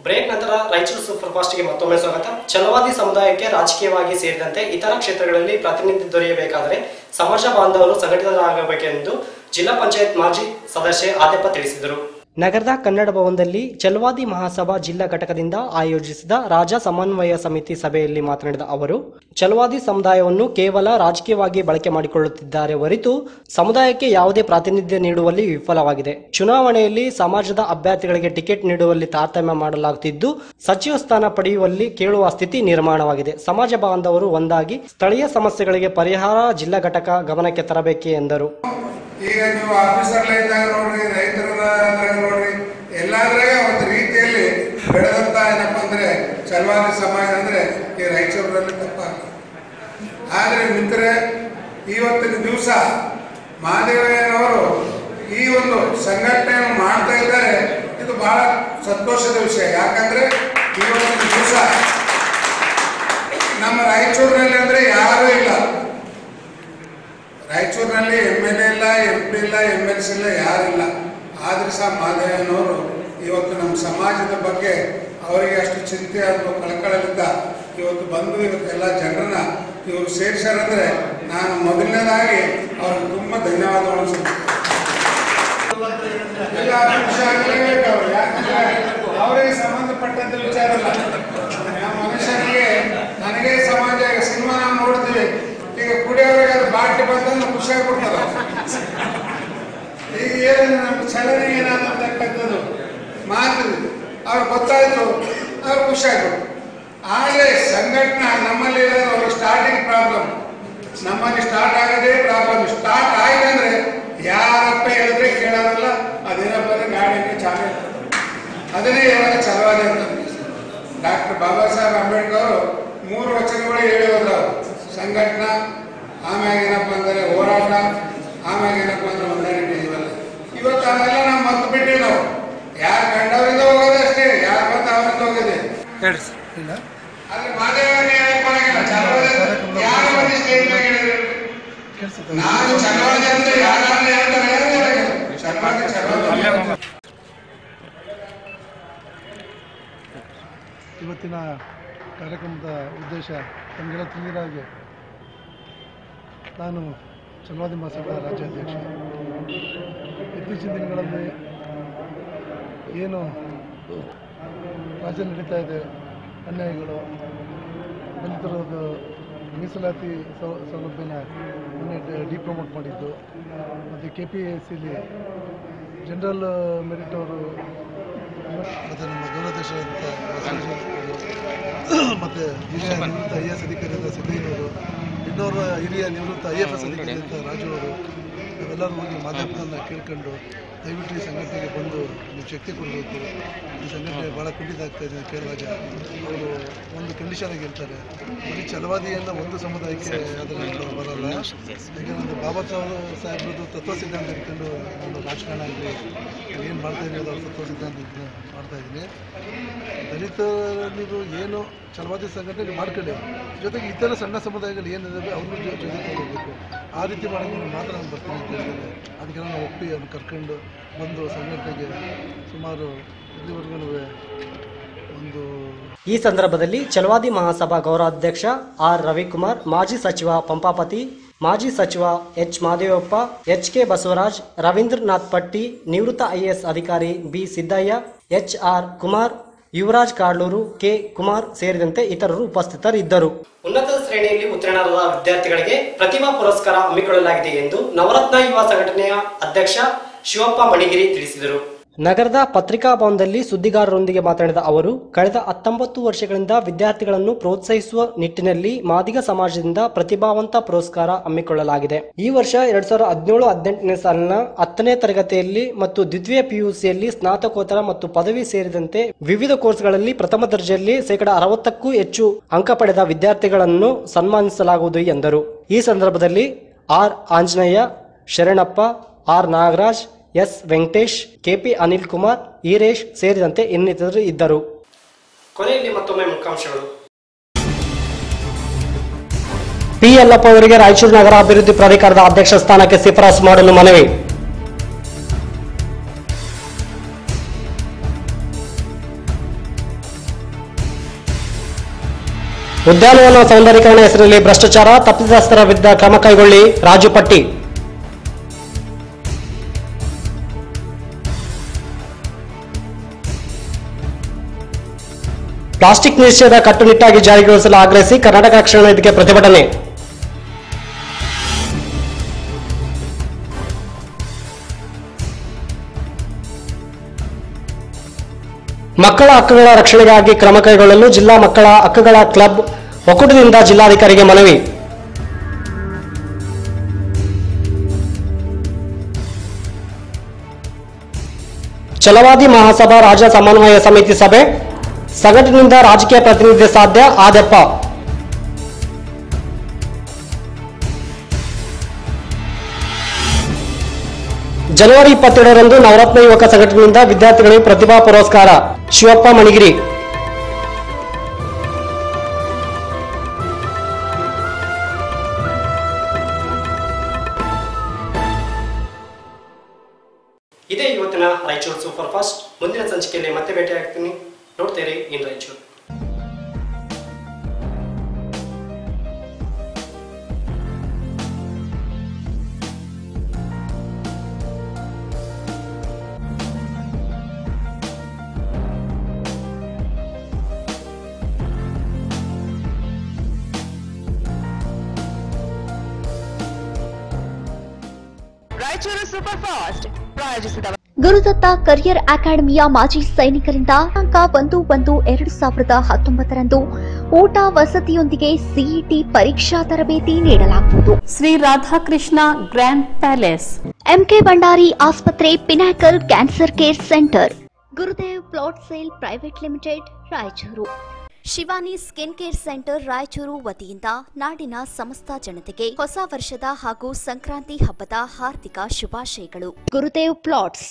Break ನಂತರ ರಾಯಚೂರು ಸೂಪರ್ ಫಾಸ್ಟ್ಗೆ ಮತ್ತೊಮ್ಮೆ ಸ್ವಾಗತ. ಛಲವಾದಿ ಸಮುದಾಯಕ್ಕೆ ರಾಜಕೀಯವಾಗಿ ಸೇರಿದಂತೆ ಇತರ ಕ್ಷೇತ್ರಗಳಲ್ಲಿ ಪ್ರಾತಿನಿಧ್ಯ ದೊರೆಯಬೇಕಾದರೆ ಸಮಾಜ ಬಾಂಧವರು ಸಂಘಟಿತರಾಗಬೇಕೆಂದು ಜಿಲ್ಲಾ ಪಂಚಾಯತ್ ಮಾಜಿ ಸದಸ್ಯೆ ಆದ್ಯಪ್ಪ ತಿಳಿಸಿದರು. ನಗರದ ಕನ್ನಡ ಭವನದಲ್ಲಿ ಛಲವಾದಿ ಮಹಾಸಭಾ ಜಿಲ್ಲಾ ಘಟಕದಿಂದ ಆಯೋಜಿಸಿದ ರಾಜ್ಯ ಸಮನ್ವಯ ಸಮಿತಿ ಸಭೆಯಲ್ಲಿ ಮಾತನಾಡಿದ ಅವರು, ಛಲವಾದಿ ಸಮುದಾಯವನ್ನು ಕೇವಲ ರಾಜಕೀಯವಾಗಿ ಬಳಕೆ ಮಾಡಿಕೊಳ್ಳುತ್ತಿದ್ದಾರೆ ಹೊರತು ಸಮುದಾಯಕ್ಕೆ ಯಾವುದೇ ಪ್ರಾತಿನಿಧ್ಯ ನೀಡುವಲ್ಲಿ ವಿಫಲವಾಗಿದೆ. ಚುನಾವಣೆಯಲ್ಲಿ ಸಮಾಜದ ಅಭ್ಯರ್ಥಿಗಳಿಗೆ ಟಿಕೆಟ್ ನೀಡುವಲ್ಲಿ ತಾರತಮ್ಯ ಮಾಡಲಾಗುತ್ತಿದ್ದು ಸಚಿವ ಸ್ಥಾನ ಪಡೆಯುವಲ್ಲಿ ಕೇಳುವ ಸ್ಥಿತಿ ನಿರ್ಮಾಣವಾಗಿದೆ. ಸಮಾಜ ಬಾಂಧವರು ಒಂದಾಗಿ ಸ್ಥಳೀಯ ಸಮಸ್ಯೆಗಳಿಗೆ ಪರಿಹಾರ ಜಿಲ್ಲಾ ಘಟಕ ಗಮನಕ್ಕೆ ತರಬೇಕೆ ಎಂದರು. ಈಗ ನೀವು ಆಫೀಸರ್ಲ ಇದ್ದಾಗ ನೋಡ್ರಿ, ರೈತರ ನೋಡ್ರಿ, ಎಲ್ಲಾದ್ರಾಗ ಒಂದು ರೀತಿಯಲ್ಲಿ ಬೆಳೆದಂತ ಏನಪ್ಪ ಅಂದ್ರೆ ಛಲವಾದಿ ಸಮಾಜ ಅಂದ್ರೆ ಈ ರಾಯಚೂರಲ್ಲಿ ತಪ್ಪಾಗ್ತದೆ. ಆದ್ರೆ ಮಿತ್ರರೆ, ಇವತ್ತಿನ ದಿವಸ ಮಹಾದೇವಯ್ಯನವರು ಈ ಒಂದು ಸಂಘಟನೆಯನ್ನು ಮಾಡ್ತಾ ಇದ್ದಾರೆ. ಇದು ಬಹಳ ಸಂತೋಷದ ವಿಷಯ. ಯಾಕಂದ್ರೆ ಇವತ್ತಿನ ದಿವಸ ನಮ್ಮ ರಾಯಚೂರಿನಲ್ಲಿ ಅಂದ್ರೆ ಯಾರೂ ಇಲ್ಲ. ರಾಯಚೂರಿನಲ್ಲಿ MLA ಇಲ್ಲ, MP ಇಲ್ಲ, MLC ಇಲ್ಲ, ಯಾರಿಲ್ಲ. ಆದ್ರೆ ಸಹ ಮಹಾದೇವನವರು ಇವತ್ತು ನಮ್ಮ ಸಮಾಜದ ಬಗ್ಗೆ ಅವರಿಗೆ ಅಷ್ಟು ಚಿಂತೆ ಅಥವಾ ಕಳಕಳಲಿದ್ದ ಇವತ್ತು ಬಂದು ಇವತ್ತೆಲ್ಲ ಜನರನ್ನ ಇವರು ಸೇರಿಸಾರಂದ್ರೆ ನಾನು ಮೊದಲನೇದಾಗಿ ಅವ್ರಿಗೆ ತುಂಬ ಧನ್ಯವಾದಗಳು. ಎಲ್ಲ ಖುಷಿ ಆಗಲೇಬೇಕು ಅವರು, ಯಾಕಂದ್ರೆ ಅವರಿಗೆ ಸಂಬಂಧಪಟ್ಟಂತ ವಿಚಾರ ಅಲ್ಲ. ಮನುಷ್ಯನಿಗೆ ನನಗೆ ಸಮಾಜ ಸಿನಿಮಾ ನಾವು ನೋಡ್ತೀವಿ, ಈಗ ಕುಡಿಯೋರಿಗೆ ಅದು ಬಾಟಿ ಬಂದು ಖುಷಿಯಾಗಿ ಕೊಡ್ತಾರೆ. ಈಗ ಏನು ನಮ್ಮ ಚಲನೆ ಏನಾದಂತಕ್ಕಂಥದ್ದು ಮಾತು ಅವ್ರಿಗೆ ಗೊತ್ತಾಯ್ತು, ಅವ್ರು ಖುಷಿಯಾಗ್ಬೇಕು. ಆದರೆ ಸಂಘಟನೆ ನಮ್ಮಲ್ಲಿ ಇರೋದು ಅವ್ರ ಸ್ಟಾರ್ಟಿಂಗ್ ಪ್ರಾಬ್ಲಮ್. ನಮ್ಮಲ್ಲಿ ಸ್ಟಾರ್ಟ್ ಆಗೋದೇ ಪ್ರಾಬ್ಲಮ್. ಸ್ಟಾರ್ಟ್ ಆಯ್ತಂದ್ರೆ ಯಾರಪ್ಪ ಹೇಳಿದ್ರೆ ಕೇಳೋದಲ್ಲ, ಅದೇನಪ್ಪ ಗಾಡಿಗೆ ಚಾಲೆ ಇರ್ತದೆ. ಅದನ್ನೇ ಇವಾಗ ಛಲವಾದಿ ಅಂತ. ಡಾಕ್ಟರ್ ಬಾಬಾ ಸಾಹೇಬ್ ಅಂಬೇಡ್ಕರ್ ಅವರು 3 ವಚನಗಳು ಹೇಳಿ ಹೋದ್ರು. ಸಂಘಟನಾ, ಆಮ್ಯಾಗ ಏನಪ್ಪ ಅಂದರೆ ಹೋರಾಟ, ಆಮ್ಯಾಗ ಏನಪ್ಪ ಅಂದ್ರೆ ಹೊಂದಾಣಿಕೆ. ಇವೆಲ್ಲ ಇವತ್ತು ಅವೆಲ್ಲ ನಾವು ಮರ್ತು ಬಿಟ್ಟಿವಿ. ನಾವು ಯಾರು ಕಂಡವರಿಂದ ಹೋಗೋದು ಅಷ್ಟೇ, ಯಾರು ಬಂದು ಅವರಿಂದ ಹೋಗಿದೆ. ಅಲ್ಲಿ ಮಾದೇವರಿಗೆ ಯಾರು ಬಂದು ಸ್ಟೇಜ್ ಮೇಲೆ ಹೇಳಿದ್ರು ನಾನು ಛಲವಾದಿ ಅಂದ್ರೆ ಯಾರಾದ್ರೂ ಹೇಳ್ತಾರೆ. ಛಲವಾದಿ ಇವತ್ತಿನ ಕಾರ್ಯಕ್ರಮದ ಉದ್ದೇಶ ನಮಗೆಲ್ಲ ತಿಳಿದಿರೋ ಹಾಗೆ ನಾನು ಛಲವಾದಿ ಮಹಾಸಭಾ ರಾಜ್ಯಾಧ್ಯಕ್ಷ. ಇತ್ತೀಚಿನ ದಿನಗಳಲ್ಲಿ ಏನು ರಾಜ್ಯ ನಡೀತಾ ಇದೆ, ಅನ್ಯಾಯಗಳು, ದಲಿತರದ್ದು ಮೀಸಲಾತಿ ಸೌಲಭ್ಯನ ಮೊನ್ನೆ ಡಿಪ್ರಮೋಟ್ ಮಾಡಿದ್ದು, ಮತ್ತು KPACಲಿ ಜನರಲ್ ಮೆರಿಟ್ ಅವರು ಮತ್ತು ನಮ್ಮ ಗೌರವಾಧ್ಯಕ್ಷರಾದಂಥ ಮತ್ತು ಹಿರಿಯ ನಿವೃತ್ತ IAS ಅಧಿಕಾರಿಯಾದ ಸಿದ್ದಯ್ಯನವರು, ಇನ್ನೋರ್ವ ಹಿರಿಯ ನಿವೃತ್ತ IFS ಅಧಿಕಾರಿಯಾದಂಥ ರಾಜು ಅವರು, ನಾವೆಲ್ಲರೂ ಹೋಗಿ ಮಾಧ್ಯಮವನ್ನು ಕೇಳ್ಕೊಂಡು ದಯವಿಟ್ಟು ಈ ಸಂಘಟನೆಗೆ ಬಂದು ನೀವು ಶಕ್ತಿ ಕೊಡಬೇಕು, ಈ ಸಂಘಟನೆ ಭಾಳ ಕುಂಠಿತ ಆಗ್ತಾ ಇದೆ ಕೇಳಿದಾಗ ಅವರು ಒಂದು ಕಂಡೀಷನ್ ಆಗಿ ಹೇಳ್ತಾರೆ, ಬರೀ ಛಲವಾದಿಯಿಂದ ಒಂದು ಸಮುದಾಯಕ್ಕೆ ಅದನ್ನು ಬರಲ್ಲ. ಯಾಕಂದರೆ ಒಂದು ಬಾಬಾ ಸಾಹೇಬ್ರದ್ದು ತತ್ವ ಸಿದ್ಧಾಂತ ಇಟ್ಕೊಂಡು ಒಂದು ರಾಜಕಾರಣ ಆಗಲಿ ಏನು ಮಾಡ್ತಾ ಇದ್ದೀವಿ ಅವ್ರ ತತ್ವ ಸಿದ್ಧಾಂತ ಮಾಡ್ತಾ ಇದ್ದೀನಿ. ದಲಿತರಿಗೂ ಏನು ಛಲವಾದಿ ಸಂಘಟನೆ ಮಾಡ್ಕೊಳ್ಳಿ, ಜೊತೆಗೆ ಇತರ ಸಣ್ಣ ಸಮುದಾಯಗಳು ಏನಿದ್ದಾವೆ ಅವ್ರನ್ನ ಜೊತೆ ಹೋಗಬೇಕು. ಆ ರೀತಿ ಮಾಡೋದು ಮಾತ್ರ ನಾನು ಬರ್ತೀನಿ ಅಂತ ಹೇಳ್ತಾರೆ. ಅದಕ್ಕೆ ನಾನು ಒಪ್ಪಿ ಅವ್ರು ಕರ್ಕೊಂಡು ಬಂದು ಸಂಘಟನೆಗೆ ಸುಮಾರು ಇಲ್ಲಿವರೆಗೂ ಒಂದು. ಈ ಸಂದರ್ಭದಲ್ಲಿ ಛಲವಾದಿ ಮಹಾಸಭಾ ಗೌರವಾಧ್ಯಕ್ಷ ಆರ್ ರವಿಕುಮಾರ್, ಮಾಜಿ ಸಚಿವ ಪಂಪಾಪತಿ, ಮಾಜಿ ಸಚಿವ H Madevappa, H K Basavaraj, Ravindranath Patti, ನಿವೃತ್ತ IAS ಅಧಿಕಾರಿ B Siddaiah, HR Kumar, Yuvaraj Kadlur, K Kumar ಸೇರಿದಂತೆ ಇತರರು ಉಪಸ್ಥಿತರಿದ್ದರು. ಉನ್ನತ ಶ್ರೇಣಿಯಲ್ಲಿ ಉತ್ತೀರ್ಣರಾದ ವಿದ್ಯಾರ್ಥಿಗಳಿಗೆ ಪ್ರತಿಭಾ ಪುರಸ್ಕಾರ ಹಮ್ಮಿಕೊಳ್ಳಲಾಗಿದೆ ಎಂದು ನವರತ್ನ ಯುವ ಸಂಘಟನೆಯ ಅಧ್ಯಕ್ಷ ಶಿವಪ್ಪ ಮಣಿಗಿರಿ ತಿಳಿಸಿದರು. ನಗರದ ಪತ್ರಿಕಾ ಭವನದಲ್ಲಿ ಸುದ್ದಿಗಾರರೊಂದಿಗೆ ಮಾತನಾಡಿದ ಅವರು, ಕಳೆದ 19 ವರ್ಷಗಳಿಂದ ವಿದ್ಯಾರ್ಥಿಗಳನ್ನು ಪ್ರೋತ್ಸಾಹಿಸುವ ನಿಟ್ಟಿನಲ್ಲಿ ಮಾದಿಗ ಸಮಾಜದಿಂದ ಪ್ರತಿಭಾವಂತ ಪುರಸ್ಕಾರ ಹಮ್ಮಿಕೊಳ್ಳಲಾಗಿದೆ. ಈ ವರ್ಷ 2017-18ನೇ ಸಾಲಿನ 10ನೇ ತರಗತಿಯಲ್ಲಿ ಮತ್ತು ದ್ವಿತೀಯ PUCಯಲ್ಲಿ ಸ್ನಾತಕೋತ್ತರ ಮತ್ತು ಪದವಿ ಸೇರಿದಂತೆ ವಿವಿಧ ಕೋರ್ಸ್ಗಳಲ್ಲಿ ಪ್ರಥಮ ದರ್ಜೆಯಲ್ಲಿ 60%ಕ್ಕೂ ಹೆಚ್ಚು ಅಂಕ ಪಡೆದ ವಿದ್ಯಾರ್ಥಿಗಳನ್ನು ಸನ್ಮಾನಿಸಲಾಗುವುದು ಎಂದರು. ಈ ಸಂದರ್ಭದಲ್ಲಿ R Anjaneya, Sharanappa, R Nagaraj, S Venkatesh, KP Anil Kumar, Eresh ಸೇರಿದಂತೆ ಇನ್ನಿತರರು ಇದ್ದರು. ಕೊನೆಯಲ್ಲಿ ಮತ್ತೊಮ್ಮೆ ಮುಖ್ಯಾಂಶಗಳು. ಪಿ ಯಲ್ಲಪ್ಪ ಅವರಿಗೆ ರಾಯಚೂರು ನಗರ ಅಭಿವೃದ್ಧಿ ಪ್ರಾಧಿಕಾರದ ಅಧ್ಯಕ್ಷ ಸ್ಥಾನಕ್ಕೆ ಶಿಫಾರಸು ಮಾಡಲು ಮನವಿ. ಉದ್ಯಾನವನ ಸೌಂದರ್ಯೀಕರಣ ಹೆಸರಿನಲ್ಲಿ ಭ್ರಷ್ಟಾಚಾರ, ತಪ್ಪಿತಸ್ಥರ ವಿರುದ್ಧ ಕ್ರಮ ಕೈಗೊಳ್ಳಿ, ರಾಜು ಪಟ್ಟಿ. ಪ್ಲಾಸ್ಟಿಕ್ ನಿಷೇಧ ಕಟ್ಟುನಿಟ್ಟಾಗಿ ಜಾರಿಗೊಳಿಸಲು ಆಗ್ರಹಿಸಿ ಕರ್ನಾಟಕ ರಕ್ಷಣಾ ವೇದಿಕೆ ಪ್ರತಿಭಟನೆ. ಮಕ್ಕಳ ಹಕ್ಕುಗಳ ರಕ್ಷಣೆಗಾಗಿ ಕ್ರಮ ಕೈಗೊಳ್ಳಲು ಜಿಲ್ಲಾ ಮಕ್ಕಳ ಹಕ್ಕುಗಳ ಕ್ಲಬ್ ಒಕ್ಕೂಟದಿಂದ ಜಿಲ್ಲಾಧಿಕಾರಿಗೆ ಮನವಿ. ಛಲವಾದಿ ಮಹಾಸಭಾ ರಾಜ್ಯ ಸಮನ್ವಯ ಸಮಿತಿ ಸಭೆ, ಸಂಘಟನೆಯಿಂದ ರಾಜಕೀಯ ಪ್ರತಿನಿಧಿ ಸಾಧ್ಯ, ಆದಪ್ಪ. ಜನವರಿ 22ರಂದು ನವರತ್ನ ಯುವಕ ಸಂಘಟನೆಯಿಂದ ವಿದ್ಯಾರ್ಥಿಗಳಿಗೆ ಪ್ರತಿಭಾ ಪುರಸ್ಕಾರ, ಶಿವಪ್ಪ ಮಣಿಗಿರಿ. ಇದೇ ಇವತ್ತಿನ ರಾಯಚೂರು ಸೂಪರ್ ಫಾಸ್ಟ್. ಮುಂದಿನ ಸಂಚಿಕೆಯಲ್ಲಿ ಮತ್ತೆ ಭೇಟಿಯಾಗ್ತೀನಿ. ನೋಡ್ತೀರಿ in Raichur. Raichur super fast ಪ್ರಾಯೋಜಿಸಿದ ಗುರುದತ್ತ ಕರಿಯರ್ ಅಕಾಡೆಮಿಯ ಮಾಜಿ ಸೈನಿಕರಿಂದ ದಿನಾಂಕ 1/1/2019 ಊಟ ವಸತಿಯೊಂದಿಗೆ CET ಪರೀಕ್ಷಾ ತರಬೇತಿ ನೀಡಲಾಗುವುದು. Shri Radhakrishna grand palace, MK Bhandari ಆಸ್ಪತ್ರೆ, pinnacle cancer care centre, Gurudev plot sale private limited, Raichur. Shivani skin care centre Raichur ವತಿಯಿಂದ ನಾಡಿನ ಸಮಸ್ತ ಜನತೆಗೆ ಹೊಸ ವರ್ಷದ ಹಾಗೂ ಸಂಕ್ರಾಂತಿ ಹಬ್ಬದ ಹಾರ್ದಿಕ ಶುಭಾಶಯಗಳು. ಗುರುದೇವ್ ಪ್ಲಾಟ್ಸ್.